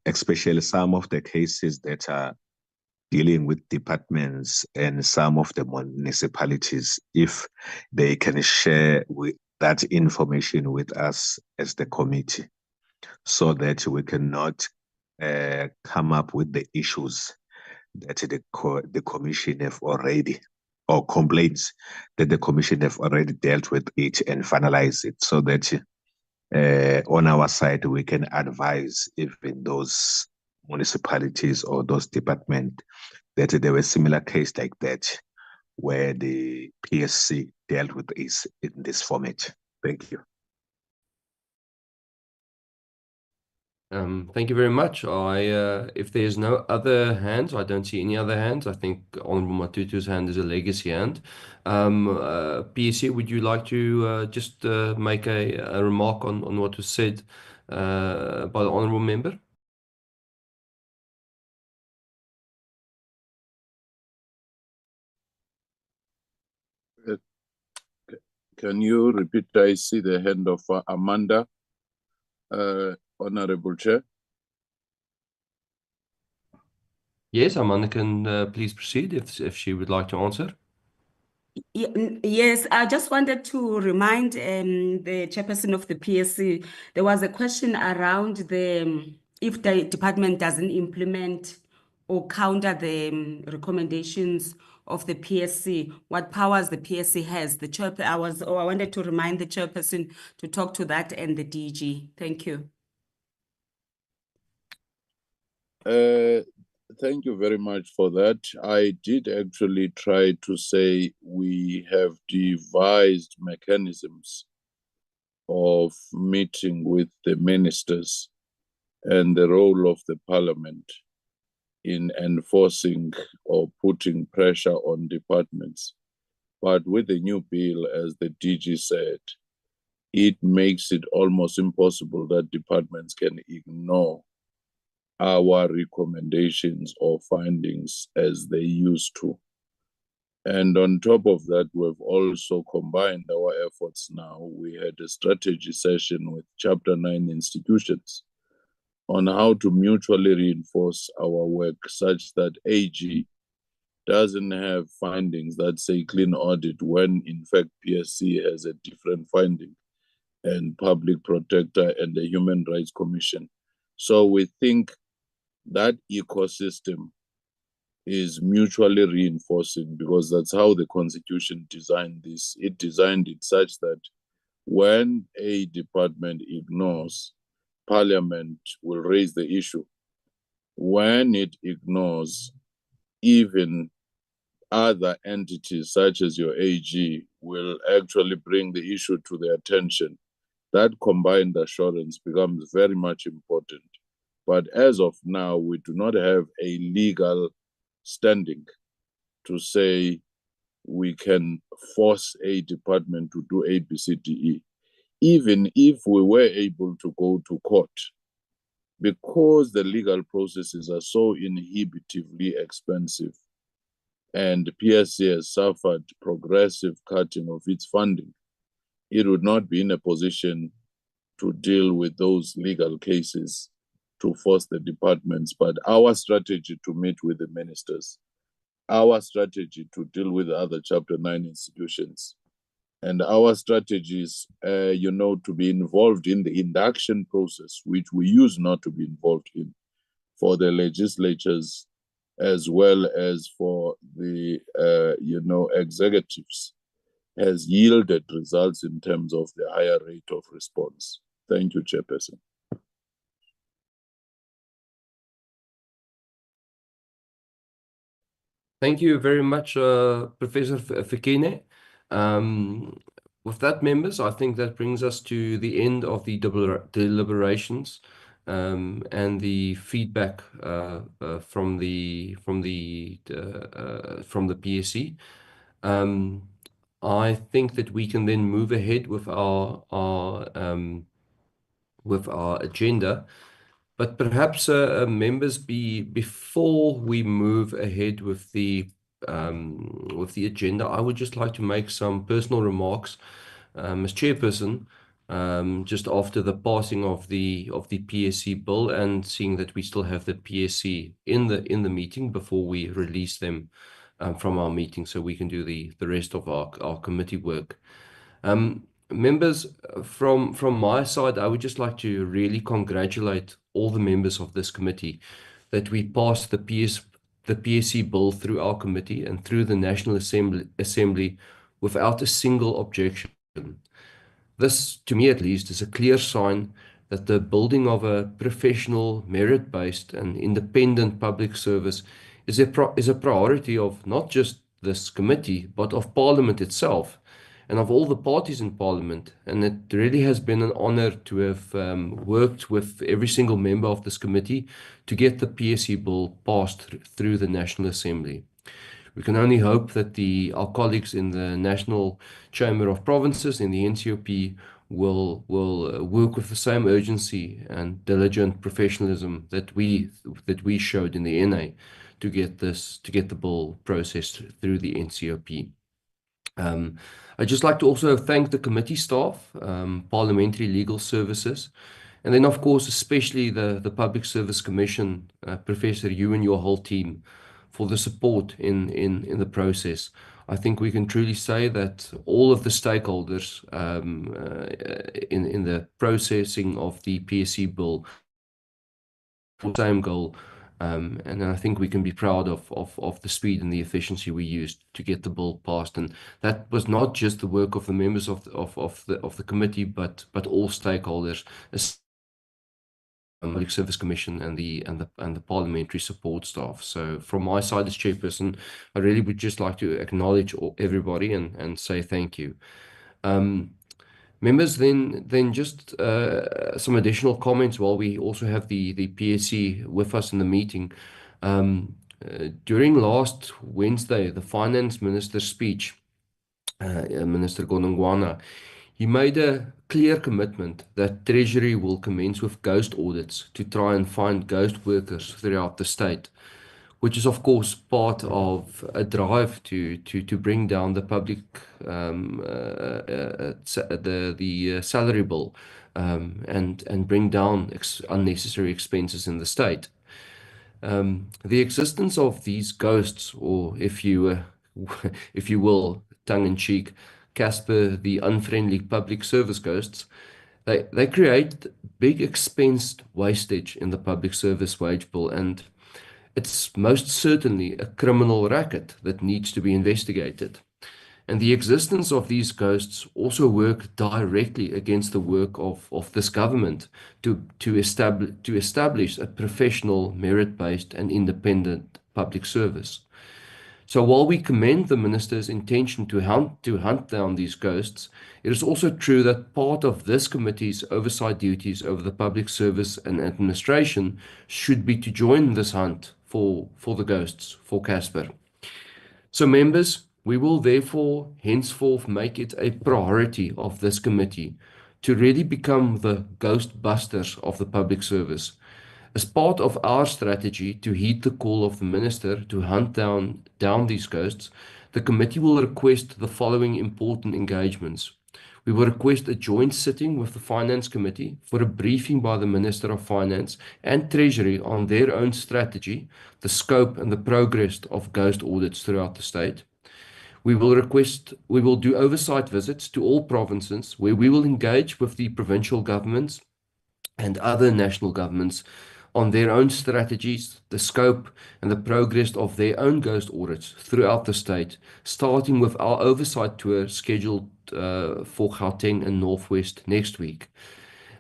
especially some of the cases that are dealing with departments and some of the municipalities, if they can share with that information with us as the committee, so that we cannot come up with the issues that the commission have already, or complaints that the commission have already dealt with it and finalize it, so that on our side we can advise even those municipalities or those departments that there were similar case like that where the PSC dealt with this in this format. Thank you. Thank you very much. If there's no other hands, I don't see any other hands. I think Honorable Matutu's hand is a legacy hand. PSC, would you like to just make a remark on what was said by the Honorable Member? Can you repeat? I see the hand of Amanda, Honorable Chair. Yes, Amanda can please proceed if she would like to answer. Yes, I just wanted to remind the chairperson of the PSC, there was a question around if the department doesn't implement or counter the recommendations of the PSC, what powers the PSC has. The chair, I wanted to remind the chairperson to talk to that and the DG. Thank you. Thank you very much for that. I did actually try to say we have devised mechanisms of meeting with the ministers and the role of the parliament in enforcing or putting pressure on departments. But with the new bill, as the DG said, it makes it almost impossible that departments can ignore our recommendations or findings as they used to. And on top of that, we've also combined our efforts now. We had a strategy session with Chapter 9 institutions on how to mutually reinforce our work such that AG doesn't have findings that say clean audit when in fact PSC has a different finding, and Public Protector and the Human Rights Commission. So we think that ecosystem is mutually reinforcing, because that's how the Constitution designed this. It designed it such that when a department ignores, Parliament will raise the issue. When it ignores, even other entities such as your AG will actually bring the issue to their attention. That combined assurance becomes very much important. But as of now, we do not have a legal standing to say we can force a department to do A, B, C, D, E. Even if we were able to go to court, because the legal processes are so inhibitively expensive and PSC has suffered progressive cutting of its funding, it would not be in a position to deal with those legal cases to force the departments. But our strategy to meet with the ministers, our strategy to deal with other Chapter 9 institutions, and our strategies, to be involved in the induction process, which we used not to be involved in, for the legislatures as well as for the, executives, has yielded results in terms of the higher rate of response. Thank you, Chairperson. Thank you very much, Professor Fikine. With that, members, I think that brings us to the end of the deliberations and the feedback from the PSC. I think that we can then move ahead with our agenda. But perhaps, members, before we move ahead with the agenda, I would just like to make some personal remarks as chairperson, just after the passing of the PSC bill, and seeing that we still have the PSC in the meeting before we release them from our meeting, so we can do the rest of our committee work. Members, from my side, I would just like to really congratulate all the members of this committee that we passed the PSC bill through our committee and through the National Assembly without a single objection. This, to me at least, is a clear sign that the building of a professional, merit-based and independent public service is a priority of not just this committee, but of Parliament itself and of all the parties in Parliament. And it really has been an honor to have worked with every single member of this committee to get the PSC bill passed through the National Assembly. We can only hope that our colleagues in the National Chamber of Provinces, in the NCOP, will work with the same urgency and diligent professionalism that we showed in the NA to get the bill processed through the NCOP. I'd just like to also thank the committee staff, Parliamentary Legal Services, and then, of course, especially the Public Service Commission, Professor, you and your whole team, for the support in the process. I think we can truly say that all of the stakeholders in the processing of the PSC bill for the same goal And I think we can be proud of the speed and the efficiency we used to get the bill passed. And that was not just the work of the members of the committee, but all stakeholders, Public Service Commission and the parliamentary support staff. So from my side as chairperson, I really would just like to acknowledge everybody and say thank you. Members, then just some additional comments while we also have the PSC with us in the meeting. During last Wednesday, the Finance Minister's speech, Minister Godongwana, he made a clear commitment that Treasury will commence with ghost audits to try and find ghost workers throughout the state, which is of course part of a drive to bring down the public the salary bill and bring down unnecessary expenses in the state. The existence of these ghosts, or if you will, tongue in cheek, Casper the unfriendly public service ghosts, they create big expense wastage in the public service wage bill, and it's most certainly a criminal racket that needs to be investigated. And the existence of these ghosts also work directly against the work of this government to establish a professional, merit-based and independent public service. So while we commend the minister's intention to hunt down these ghosts, it is also true that part of this committee's oversight duties over the public service and administration should be to join this hunt for the ghosts, for Casper. So members, we will therefore henceforth make it a priority of this committee to really become the ghost busters of the public service. As part of our strategy to heed the call of the minister to hunt down these ghosts, the committee will request the following important engagements. We will request a joint sitting with the Finance Committee for a briefing by the Minister of Finance and Treasury on their own strategy, the scope and the progress of ghost audits throughout the state. We will do oversight visits to all provinces where we will engage with the provincial governments and other national governments on their own strategies, the scope and the progress of their own ghost audits throughout the state, starting with our oversight tour scheduled for Gauteng and Northwest next week.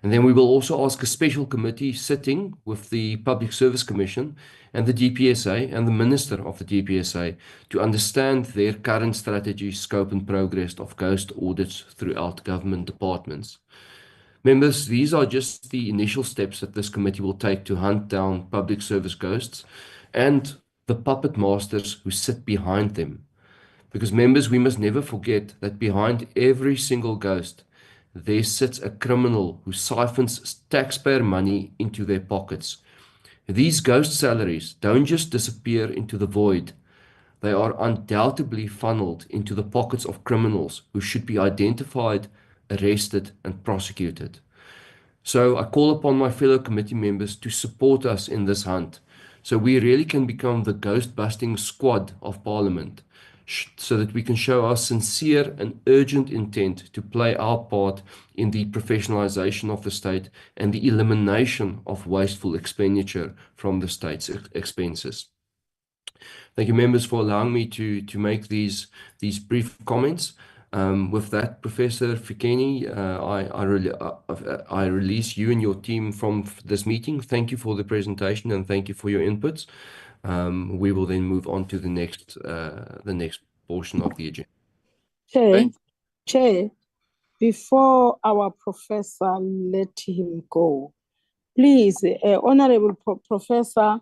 And then we will also ask a special committee sitting with the Public Service Commission and the DPSA and the Minister of the DPSA to understand their current strategy, scope and progress of ghost audits throughout government departments. Members, these are just the initial steps that this committee will take to hunt down public service ghosts and the puppet masters who sit behind them. Because members, we must never forget that behind every single ghost, there sits a criminal who siphons taxpayer money into their pockets. These ghost salaries don't just disappear into the void. They are undoubtedly funneled into the pockets of criminals who should be identified, arrested, and prosecuted. So I call upon my fellow committee members to support us in this hunt, so we really can become the ghost-busting squad of Parliament, so that we can show our sincere and urgent intent to play our part in the professionalization of the state and the elimination of wasteful expenditure from the state's expenses. Thank you, members, for allowing me to make these brief comments. With that, Professor Fikeni, I release you and your team from this meeting. Thank you for the presentation and thank you for your inputs. We will then move on to the next portion of the agenda. Chair, before our professor let him go, please, Honorable Professor,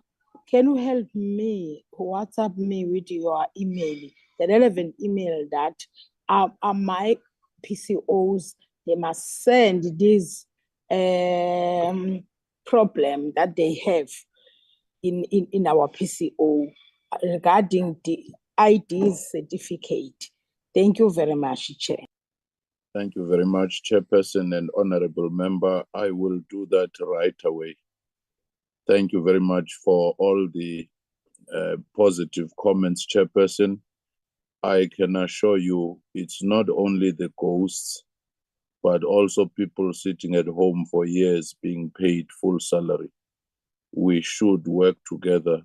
can you help me, WhatsApp me with your email, the relevant email that my PCOs, they must send this problem that they have in our PCO regarding the ID certificate. Thank you very much, Chair. Thank you very much, Chairperson and Honorable Member. I will do that right away. Thank you very much for all the positive comments, Chairperson. I can assure you it's not only the ghosts, but also people sitting at home for years being paid full salary. we should work together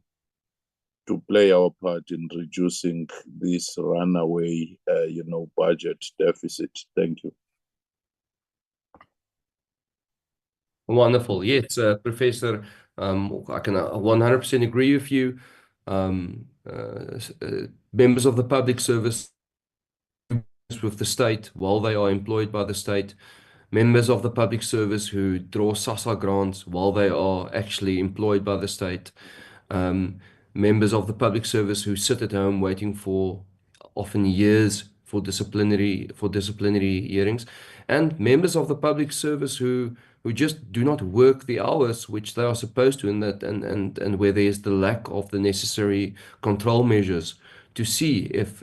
to play our part in reducing this runaway, budget deficit. Thank you. Wonderful. Yes, Professor, I can 100% agree with you. Members of the public service with the state while they are employed by the state, members of the public service who draw SASSA grants while they are actually employed by the state, members of the public service who sit at home waiting for often years for disciplinary hearings, and members of the public service who just do not work the hours which they are supposed to, and where there is the lack of the necessary control measures to see if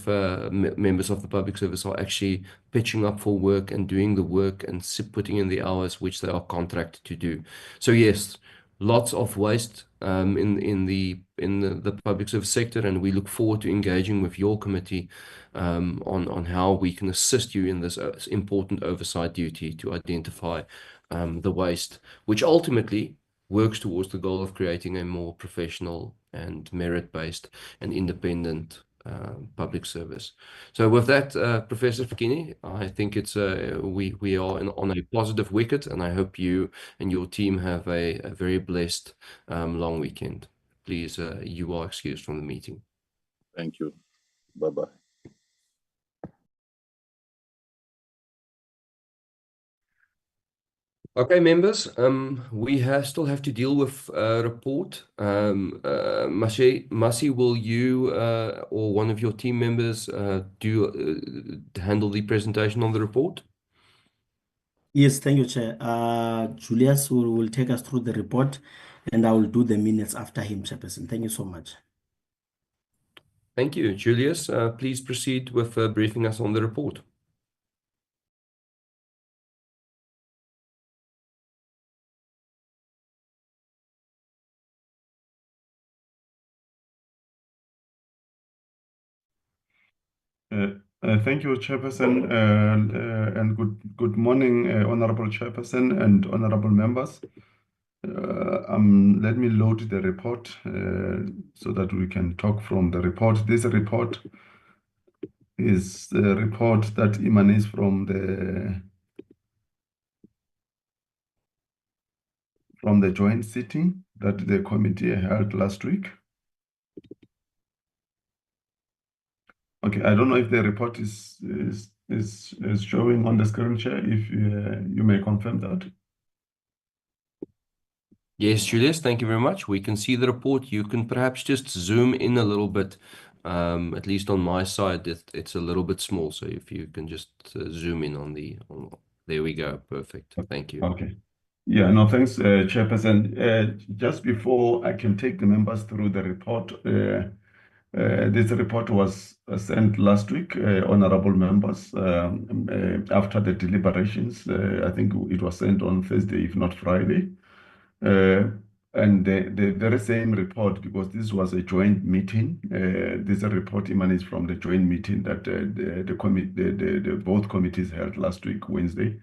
members of the public service are actually pitching up for work and doing the work and putting in the hours which they are contracted to do. So yes, lots of waste in the public service sector, and we look forward to engaging with your committee on how we can assist you in this important oversight duty to identify the waste, which ultimately works towards the goal of creating a more professional and merit-based and independent public service. So with that, Professor Fikini, I think it's we are on a positive wicket, and I hope you and your team have a very blessed long weekend. Please, you are excused from the meeting. Thank you. Bye-bye. Okay, members, we still have to deal with a report. Masi, will you or one of your team members handle the presentation on the report? Yes, thank you, Chair. Julius will take us through the report, and I will do the minutes after him, Chairperson. Thank you so much. Thank you. Julius, please proceed with briefing us on the report. Thank you, Chairperson, and good morning, Honorable Chairperson and honorable members. Let me load the report so that we can talk from the report. This report is the report that emanates from the joint sitting that the committee held last week. Okay, I don't know if the report is showing on the screen, Chair. If you may confirm that. Yes, Julius, thank you very much. We can see the report. You can perhaps just zoom in a little bit. At least on my side, it's a little bit small. So if you can just zoom in on there we go. Perfect. Thank you. Okay. Yeah, no, thanks, Chairperson. Just before I can take the members through the report, this report was sent last week, honorable members, after the deliberations. I think it was sent on Thursday, if not Friday. And the very same report, because this was a joint meeting, this report emanates from the joint meeting that both committees held last week, Wednesday.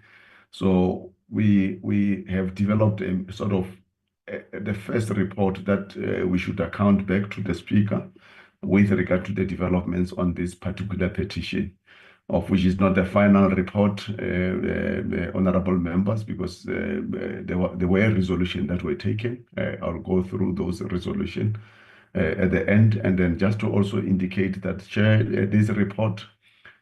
So we have developed a sort of the first report that we should account back to the Speaker with regard to the developments on this particular petition, of which is not the final report, honorable members, because there were resolutions that were taken. I'll go through those resolutions at the end, and then just to also indicate that, Chair, this report,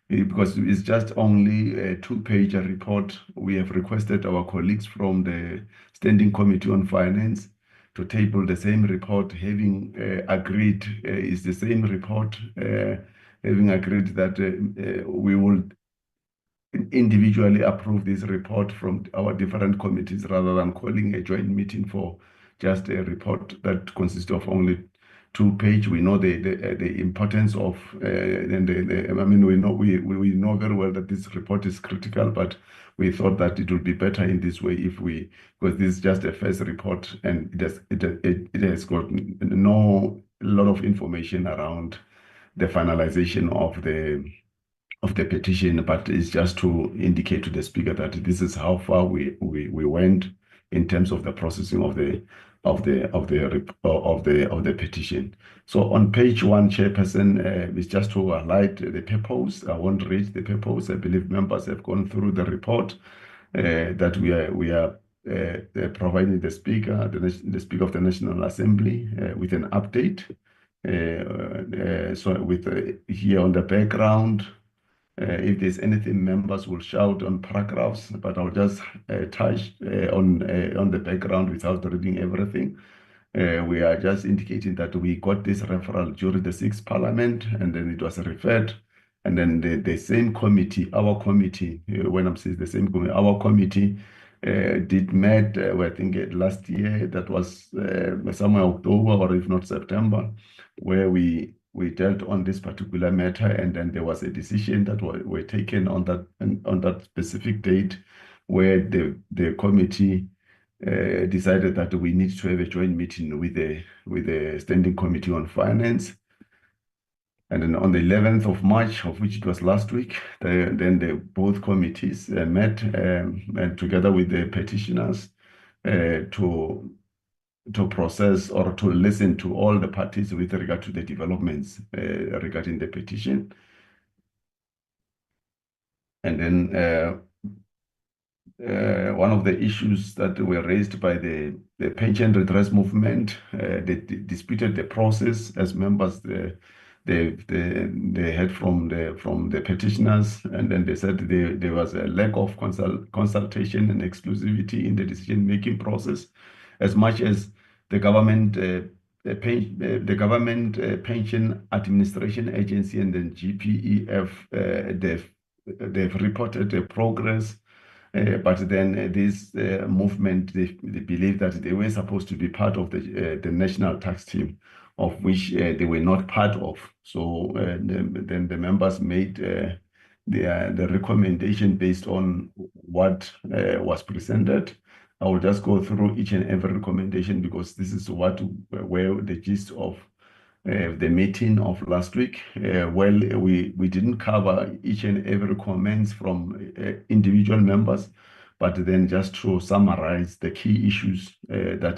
because it's just only a two-page report, we have requested our colleagues from the Standing Committee on Finance to table the same report, having agreed, is the same report, having agreed that we will individually approve this report from our different committees rather than calling a joint meeting for just a report that consists of only two-page. We know the importance of, and I mean, we know very well that this report is critical, but we thought that it would be better in this way because this is just a first report, and it has got no lot of information around the finalization of the petition, but it's just to indicate to the Speaker that this is how far we went in terms of the processing of the petition. So on page 1, Chairperson, is just to highlight the purpose. I won't read the purpose. I believe members have gone through the report that we are providing the Speaker, the Speaker of the National Assembly, with an update. So with here on the background, if there's anything, members will shout on paragraphs, but I'll just touch on the background without reading everything. We are just indicating that we got this referral during the 6th Parliament, and then it was referred, and then the same committee, our committee, when I'm saying the same committee, our committee did met, I think last year, that was somewhere October or if not September, where we dealt on this particular matter, and then there was a decision that were taken on that specific date, where the committee decided that we need to have a joint meeting with the Standing Committee on Finance. And then on the 11th of March, of which it was last week, both committees met and together with the petitioners to process or to listen to all the parties with regard to the developments regarding the petition. And then one of the issues that were raised by the pension redress movement, they disputed the process as members they heard from the petitioners, and then they said there was a lack of consultation and exclusivity in the decision-making process, as much as the government pension administration agency and then GPEF they've reported the progress. But then this movement, they believe that they were supposed to be part of the national tax team, of which they were not part of. So then the members made the recommendation based on what was presented. I will just go through each and every recommendation because this is where the gist of the meeting of last week. Well, we didn't cover each and every comments from individual members, but then just to summarize the key issues that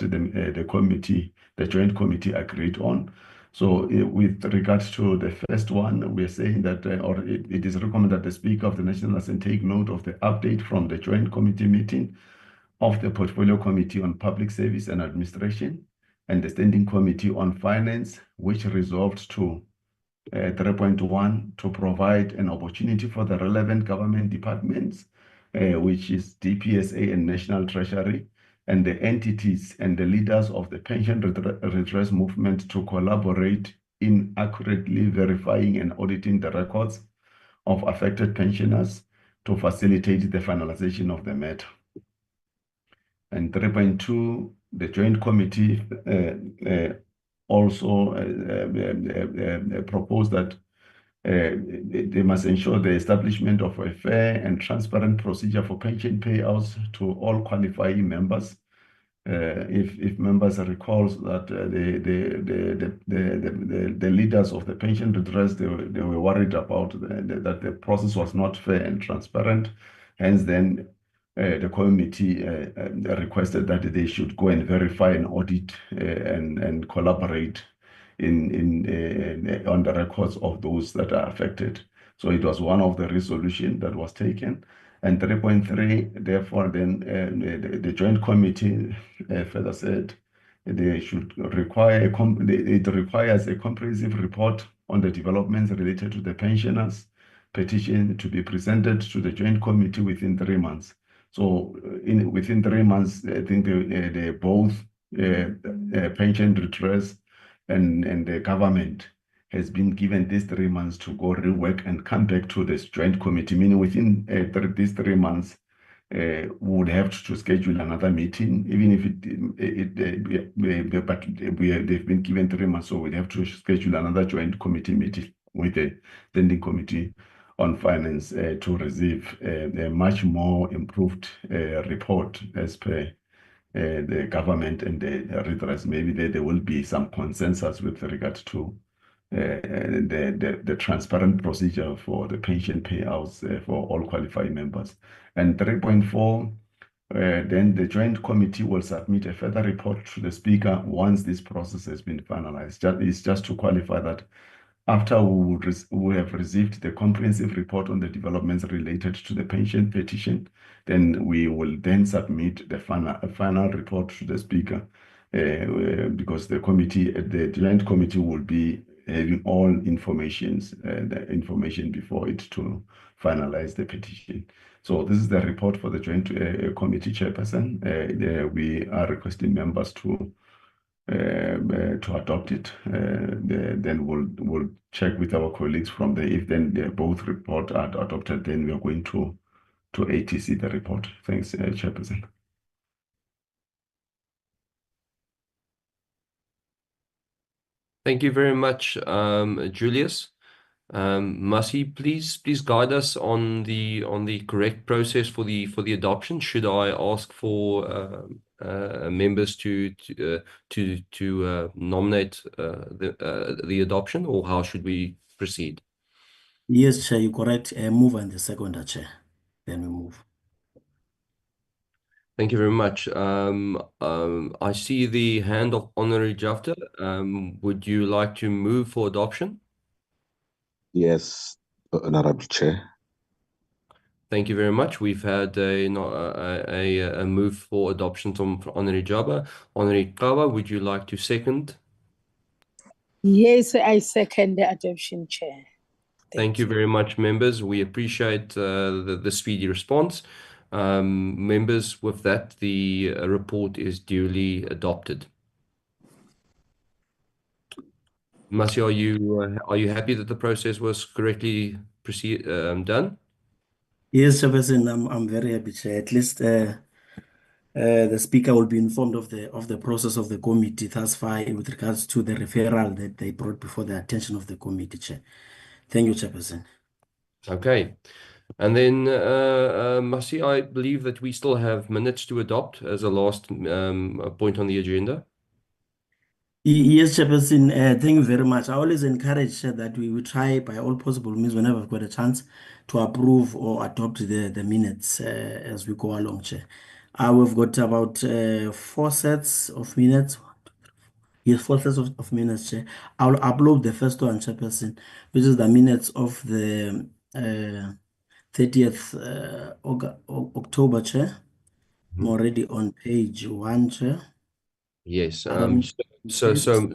the joint committee agreed on. So with regards to the first one, we are saying that, it is recommended that the Speaker of the National Assembly take note of the update from the joint committee meeting of the Portfolio Committee on Public Service and Administration and the Standing Committee on Finance, which resolved to 3.1 to provide an opportunity for the relevant government departments, which is DPSA and National Treasury, and the entities and the leaders of the pension redress movement to collaborate in accurately verifying and auditing the records of affected pensioners to facilitate the finalization of the matter. And 3.2, the joint committee also proposed that they must ensure the establishment of a fair and transparent procedure for pension payouts to all qualifying members. If members recall that the leaders of the pension redress, they were worried about that the process was not fair and transparent. Hence, then the committee requested that they should go and verify and audit and collaborate on the records of those that are affected. So it was one of the resolutions that was taken. And 3.3, therefore, then the joint committee further said they should require it requires a comprehensive report on the developments related to the pensioners' petition to be presented to the joint committee within 3 months. So within 3 months, I think they both pension redress and the government has been given these 3 months to go rework and come back to this joint committee, meaning within these 3 months, we would have to schedule another meeting, even if they've been given 3 months, so we'd have to schedule another joint committee meeting with the Standing Committee on Finance to receive a much more improved report as per the government and the redress. Maybe there will be some consensus with regard to the transparent procedure for the pension payouts for all qualifying members. And 3.4, Then the joint committee will submit a further report to the speaker once this process has been finalized. It's just to qualify that after we have received the comprehensive report on the developments related to the pension petition, then we will then submit the final report to the speaker, because the joint committee will be having all the information before it to finalize the petition. So this is the report for the joint committee chairperson. We are requesting members to adopt it. Then we'll check with our colleagues from there. If then both report are adopted, then we are going to ATC the report. Thanks, Chairperson. Thank you very much, Julius. Masi, please guide us on the correct process for the adoption. Should I ask for members to nominate the adoption, or how should we proceed? Yes, Chair, you're correct. Move and the seconder, Chair. Then we move. Thank you very much. I see the hand of Honorary Jafta. Would you like to move for adoption? Yes, Honorable Chair. Thank you very much. We've had a move for adoption from Honorary Jaba. Honorary Kaba, would you like to second? Yes, I second the adoption, Chair. Thank you very much, members. We appreciate the speedy response. Members, with that, the report is duly adopted. Masi, are you happy that the process was correctly done? Yes, Chairperson, I'm very happy, Chair. At least the speaker will be informed of the process of the committee thus far with regards to the referral that they brought before the attention of the committee, Chair. Thank you, Chairperson. Okay. And then, Masi, I believe that we still have minutes to adopt as a last point on the agenda. Yes, Chairperson, thank you very much. I always encourage that we try by all possible means whenever we've got a chance to approve or adopt the minutes as we go along, Chair. We've got about 4 sets of minutes. Yes, 4 sets of minutes, Chair. I'll upload the first one, Chairperson, which is the minutes of the 30th October, Chair. I'm already on page 1, Chair. Yes. Other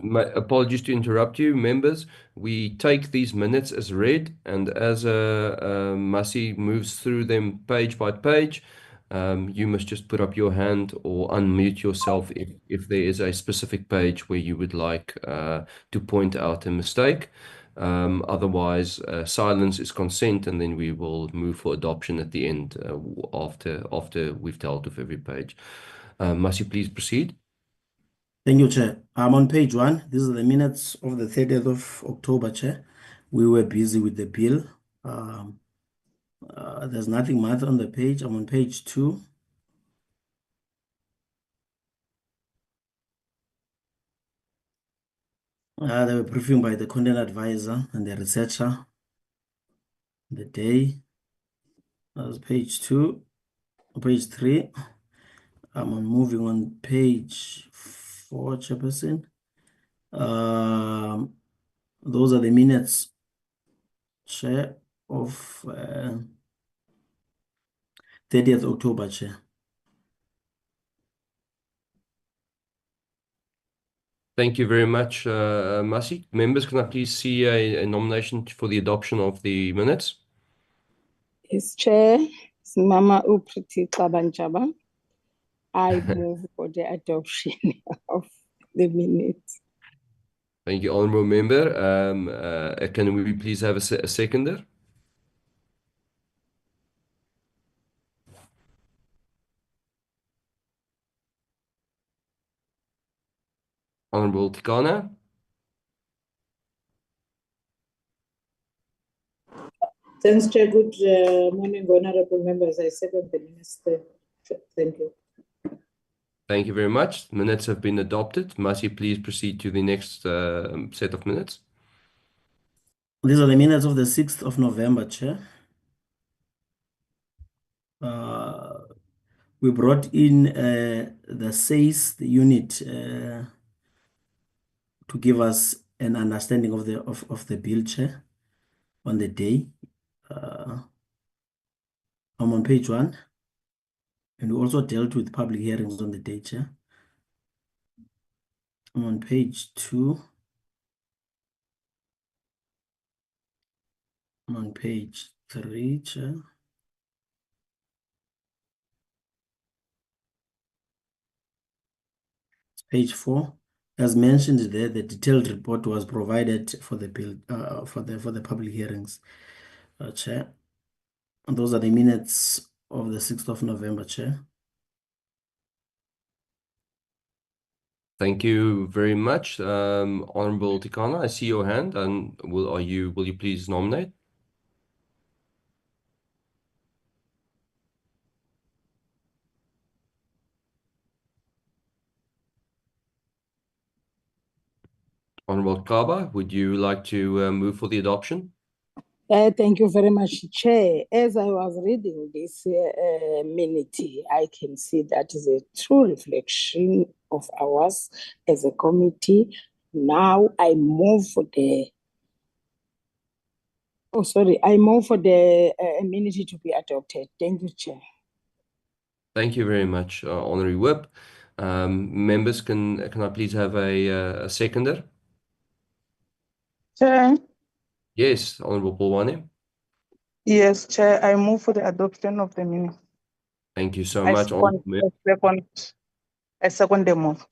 My apologies to interrupt you, members. We take these minutes as read, and as Masi moves through them page by page, you must just put up your hand or unmute yourself if there is a specific page where you would like to point out a mistake. Otherwise, silence is consent, and then we will move for adoption at the end after we've dealt with every page. Masi, please proceed. Thank you, Chair. I'm on page 1. These are the minutes of the 30th of October, Chair. We were busy with the bill. There's nothing much on the page. I'm on page 2. They were briefing by the content advisor and the researcher. The day. That was page 2. Page 3. I'm moving on page 4, Chairperson. Those are the minutes, Chair, of 30th October, Chair. Thank you very much, Masi. Members, can I please see a nomination for the adoption of the minutes? Yes, Chair. It's Mama Upriti Kabanjaba. I move for the adoption of the minutes. Thank you, Honourable Member. Can we please have a seconder? Honourable Tikana. Thanks, Chair. Good morning, honorable members. I second the minister. Thank you. Thank you very much. Minutes have been adopted. Masi, please proceed to the next set of minutes. These are the minutes of the 6th of November, Chair. We brought in the SACE, the unit, to give us an understanding of the bill, Chair, on the day. I'm on page 1, and we also dealt with public hearings on the day, Chair. I'm on page 2. I'm on page 3, Chair. Page 4. As mentioned there, the detailed report was provided for the bill, for the public hearings, Chair. And those are the minutes of the 6th of November, Chair. Thank you very much, Honorable Tikana. I see your hand, and will you please nominate? Honorable Kaba, would you like to move for the adoption? Thank you very much, Chair. As I was reading this minute, I can see that is a true reflection of ours as a committee. Now I move for the, I move for the minute to be adopted. Thank you, Chair. Thank you very much, Honorary Whip. Members, can I please have a seconder? Chair. Yes, Honorable Polwane. Yes, Chair, I move for the adoption of the minutes. Thank you so much, Honorable I second the move.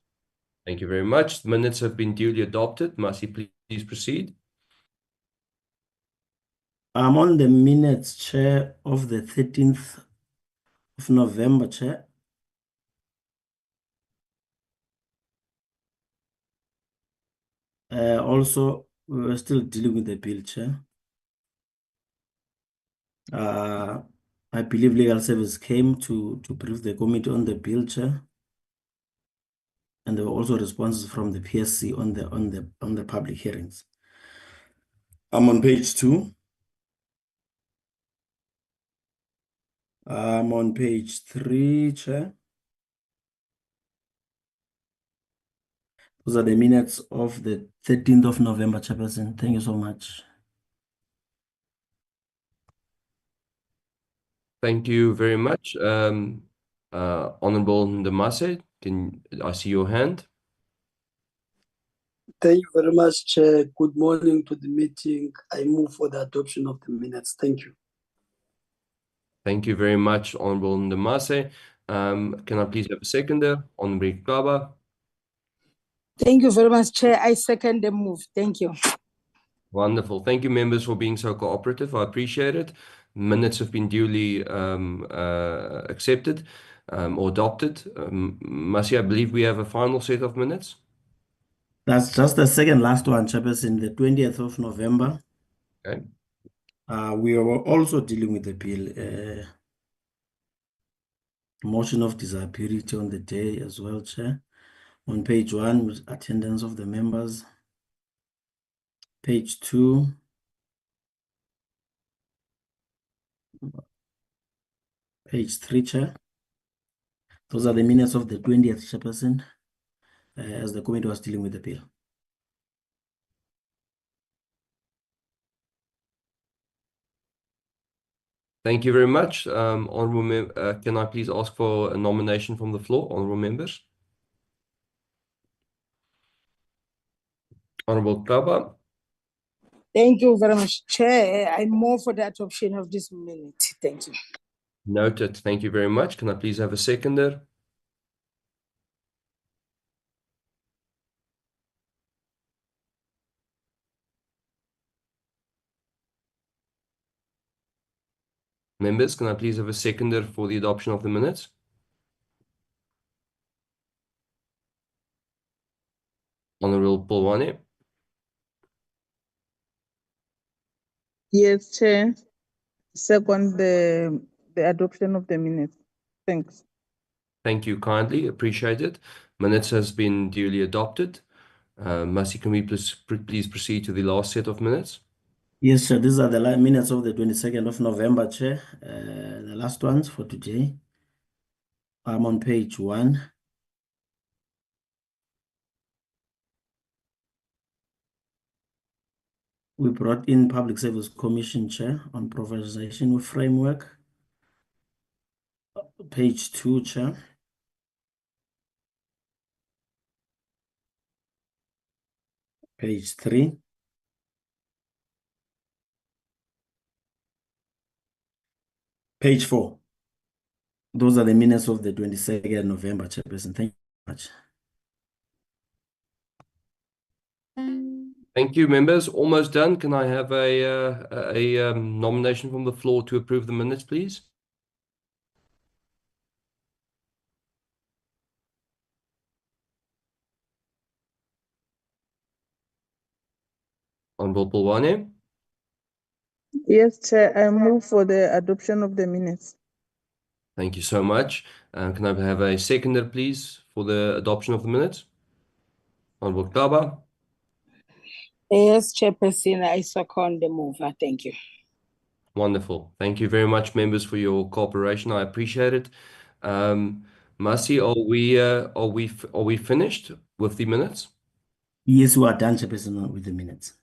Thank you very much. The minutes have been duly adopted. Masi, please proceed. I'm on the minutes, Chair, of the 13th of November, Chair. Also, we were still dealing with the bill, Chair. I believe legal service came to brief the committee on the bill, Chair. And there were also responses from the PSC on the public hearings. I'm on page 2. I'm on page 3, Chair. Those are the minutes of the 13th of November, Chairperson. Thank you so much. Thank you very much. Honorable Ndamase, can I see your hand? Thank you very much, Chair. Good morning to the meeting. I move for the adoption of the minutes. Thank you. Thank you very much, Honorable Ndamase. Can I please have a seconder? Honorable Kaba. Thank you very much, Chair. I second the move. Thank you. Wonderful. Thank you, members, for being so cooperative. I appreciate it. Minutes have been duly accepted or adopted. Masi, I believe we have a final set of minutes. That's just the second last one, Chairperson, the 20th of November. Okay. We were also dealing with the bill, motion of disappearance on the day as well, Chair. On page 1, with attendance of the members. Page 2. Page 3, Chair. Those are the minutes of the 20th, Chairperson, as the committee was dealing with the bill. Thank you very much. Honorable can I please ask for a nomination from the floor, honorable members? Honorable Kaba. Thank you very much, Chair. I move for the adoption of this minute. Thank you. Noted. Thank you very much. Can I please have a seconder? Members, can I please have a seconder for the adoption of the minutes? Honorable Polwane. Yes, Chair. Second the adoption of the minutes. Thanks. Thank you kindly. Appreciate it. Minutes has been duly adopted. Masi, can we please proceed to the last set of minutes? Yes, sir. These are the minutes of the 22nd of November, Chair. The last ones for today. I'm on page 1. We brought in Public Service Commission Chair on professionalization framework. Page 2, Chair. Page 3. Page 4. Those are the minutes of the 22nd November, Chairperson. Thank you very much. Thank you, members. Almost done. Can I have a nomination from the floor to approve the minutes, please? Honorable Polwane. Yes, Chair, I move for the adoption of the minutes. Thank you so much. Can I have a seconder, please, for the adoption of the minutes? Honorable Kaba. Yes, Chairperson, I second the mover. Thank you. Wonderful. Thank you very much, members, for your cooperation. I appreciate it. Masi, are we finished with the minutes? Yes, we are done, Chairperson, with the minutes.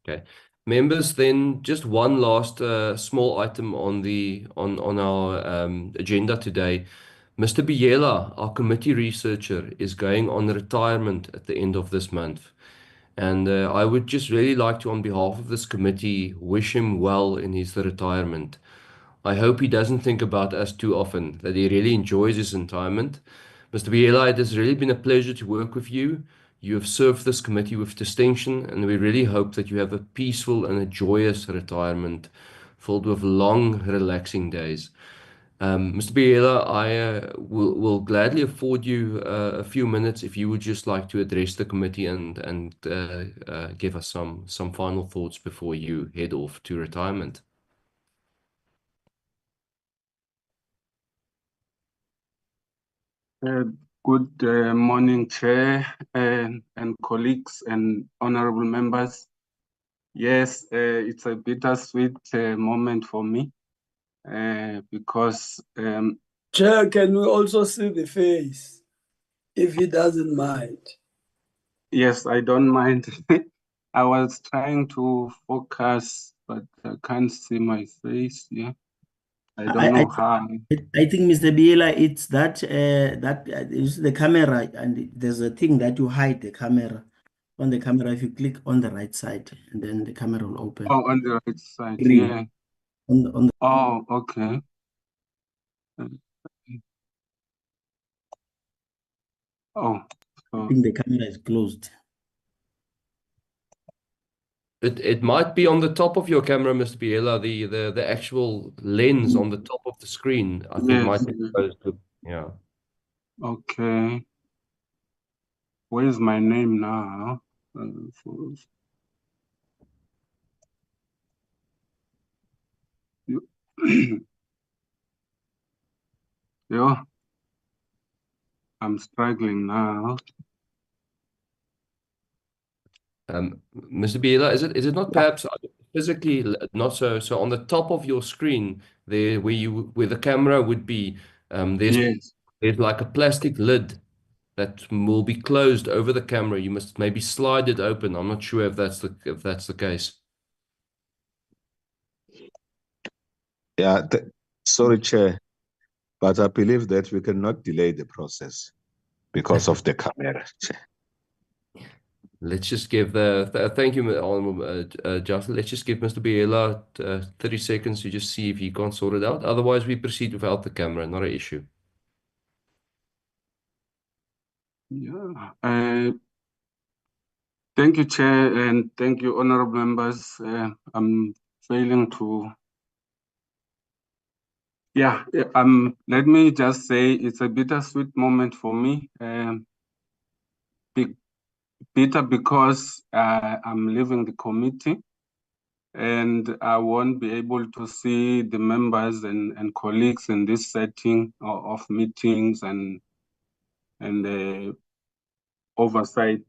Okay. Members, then just one last small item on our agenda today. Mr. Biela, our committee researcher, is going on retirement at the end of this month. And I would just really like to, on behalf of this committee, wish him well in his retirement. I hope he doesn't think about us too often, that he really enjoys his retirement. Mr. Biela, it has really been a pleasure to work with you. You have served this committee with distinction, and we really hope that you have a peaceful and a joyous retirement filled with long, relaxing days. Mr. Biela, I will gladly afford you a few minutes if you would just like to address the committee and give us some final thoughts before you head off to retirement. Good morning, Chair and colleagues and honorable members. Yes, it's a bittersweet moment for me because Chair, can we also see the face, if he doesn't mind? yes, I don't mind. I was trying to focus, but I can't see my face. Yeah, I don't know how. I think, Mr. Biela, it's that it's the camera, and there's a thing that you hide the camera. On the camera, if you click on the right side, and then the camera will open. Oh, on the right side, Green. yeah. On the Oh, okay. Oh, I think the camera is closed. It might be on the top of your camera, Mr. Biela, the actual lens on the top of the screen, I think might be closed. Yeah. Okay. Where is my name now? Yeah, I'm struggling now. Mr. Biela, is it not perhaps physically not so on the top of your screen there where the camera would be, there's like a plastic lid that will be closed over the camera. You must maybe slide it open. I'm not sure if that's the case. Yeah, sorry, Chair, but I believe that we cannot delay the process because of the camera, Chair. Let's just give thank you, Justin. Let's just give Mr. Biela 30 seconds to just see if he can't sort it out. Otherwise, we proceed without the camera. Not an issue. Yeah. Thank you, Chair, and thank you, honorable members. I'm failing to. Yeah. Let me just say it's a bittersweet moment for me. Bitter because I'm leaving the committee, and I won't be able to see the members and colleagues in this setting of meetings and oversight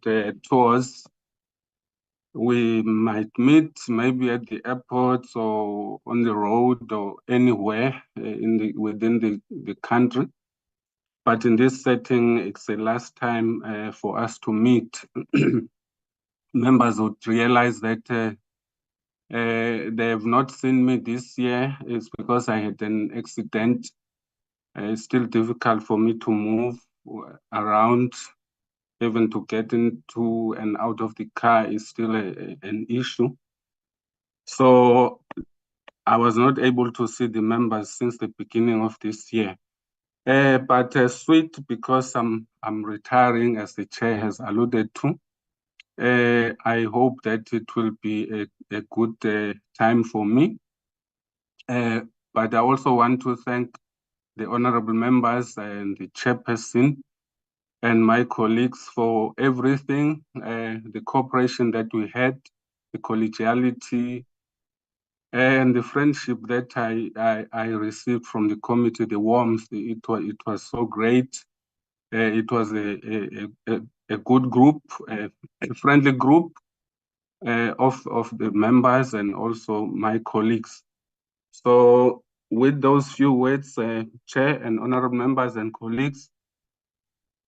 tours. We might meet maybe at the airports or on the road or anywhere within the country. But in this setting, it's the last time for us to meet. Members would realize that they have not seen me this year. It's because I had an accident. It's still difficult for me to move around. Even to get into and out of the car is still an issue. So I was not able to see the members since the beginning of this year. But sweet, because I'm retiring, as the chair has alluded to. I hope that it will be a good time for me. But I also want to thank the honorable members and the chairperson and my colleagues for everything, the cooperation that we had, the collegiality, and the friendship that I received from the committee, the warmth. It was so great. It was a good group, a friendly group of the members and also my colleagues. So with those few words, Chair and honorable members and colleagues,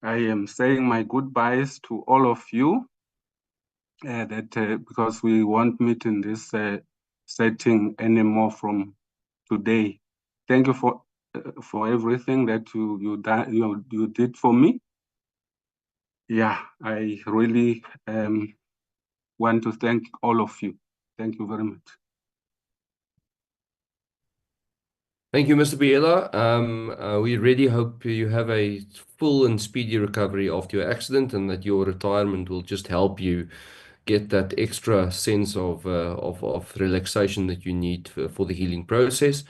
I am saying my goodbyes to all of you because we won't meet in this setting anymore from today. Thank you for everything that you did for me. Yeah, I really want to thank all of you. Thank you very much. Thank you, Mr. Biela. We really hope you have a full and speedy recovery after your accident, and that your retirement will just help you get that extra sense of relaxation that you need for the healing process.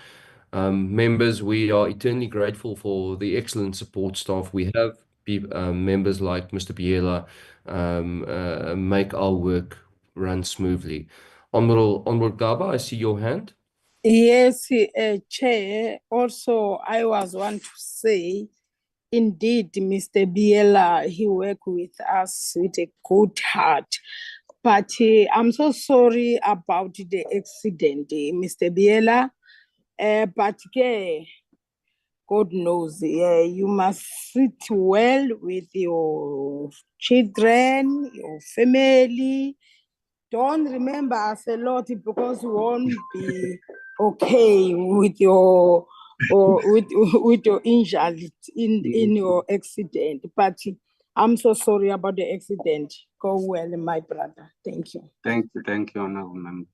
Members, we are eternally grateful for the excellent support staff we have. Members like Mr. Biela make our work run smoothly. Honorable Gaba, I see your hand. Yes, Chair. Also, I was want to say, indeed, Mr. Biela, he worked with us with a good heart. But I'm so sorry about the accident, Mr. Biela. But God knows, you must sit well with your children, your family. Don't remember us a lot because you won't be okay with your with your injury in your accident. But I'm so sorry about the accident. Go well, my brother. Thank you. Thank you, honorable member.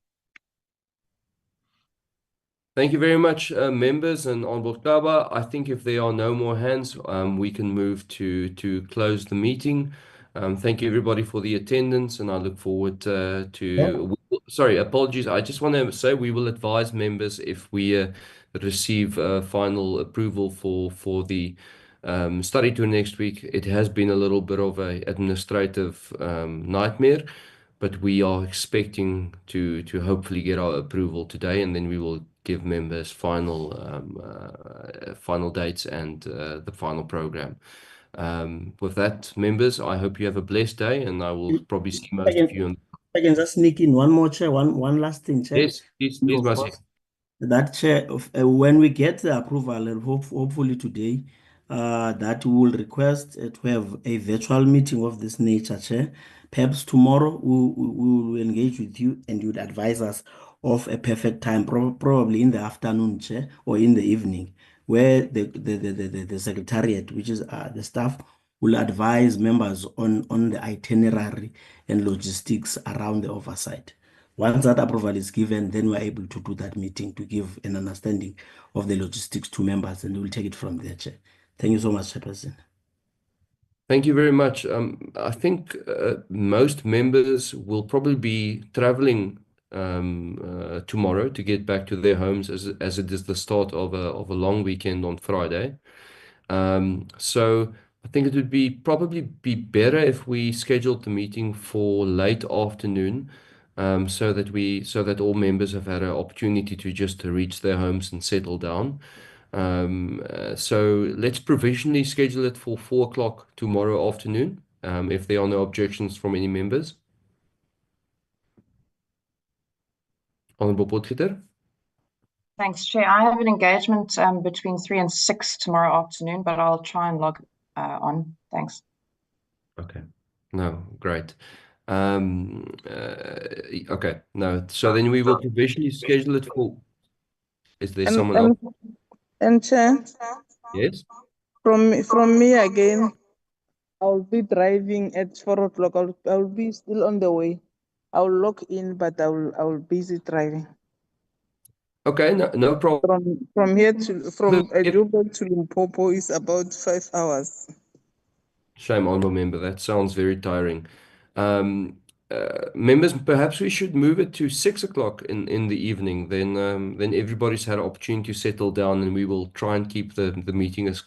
Thank you very much, members and Honorable Kaba. I think if there are no more hands, we can move to close the meeting. Thank you everybody for the attendance, and I look forward sorry, apologies. I just want to say we will advise members if we receive final approval for the study tour next week. It has been a little bit of a administrative nightmare, but we are expecting to hopefully get our approval today, and then we will give members final dates and the final program. With that, members, I hope you have a blessed day, and I will probably see most of you. I can just sneak in one more, Chair, one last thing, Chair. Yes, please, Masi. That, Chair, when we get the approval, and hopefully today, that we will request to have a virtual meeting of this nature, Chair. Perhaps tomorrow we will engage with you and you would advise us of a perfect time, probably in the afternoon, Chair, or in the evening, where the secretariat, which is the staff, will advise members on the itinerary and logistics around the oversight. Once that approval is given, then we're able to do that meeting to give an understanding of the logistics to members, and we'll take it from there, Chair. Thank you so much, Chairperson. Thank you very much. I think most members will probably be traveling tomorrow to get back to their homes, as it is the start of a long weekend on Friday. So I think it would probably be better if we scheduled the meeting for late afternoon, so that all members have had an opportunity to just reach their homes and settle down. So let's provisionally schedule it for 4 o'clock tomorrow afternoon, if there are no objections from any members. Honorable Potgieter. Thanks, Chair. I have an engagement between 3 and 6 tomorrow afternoon, but I'll try and log on. Thanks. Okay. No, great. Okay. No. So then we will provisionally schedule it for. Is there someone else? And Chair, Yes. from me again, I'll be driving at 4 o'clock. I'll be still on the way. I'll log in, but I'll busy driving. Okay. No problem. From here to from If- Joburg to Limpopo is about 5 hours. Shame on, remember. That sounds very tiring. Members, perhaps we should move it to 6 o'clock in the evening. Then everybody's had an opportunity to settle down, and we will try and keep the meeting as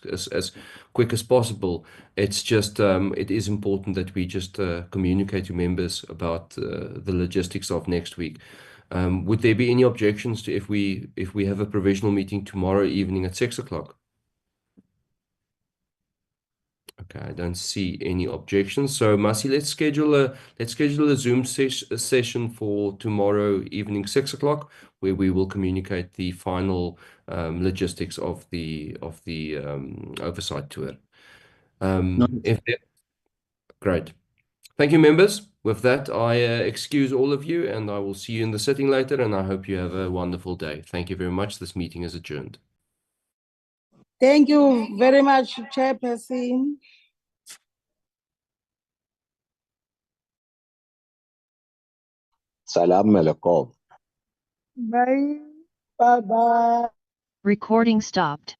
quick as possible. It's just it is important that we just communicate to members about the logistics of next week. Would there be any objections to if we have a provisional meeting tomorrow evening at 6 o'clock? Okay, I don't see any objections. So, Masi, let's schedule a Zoom session for tomorrow evening, 6 o'clock, where we will communicate the final logistics of the oversight tour. Great. Thank you, members. With that, I excuse all of you, and I will see you in the sitting later, and I hope you have a wonderful day. Thank you very much. This meeting is adjourned. Thank you very much, Chairperson. Salam alaikum. Bye. Bye-bye. Recording stopped.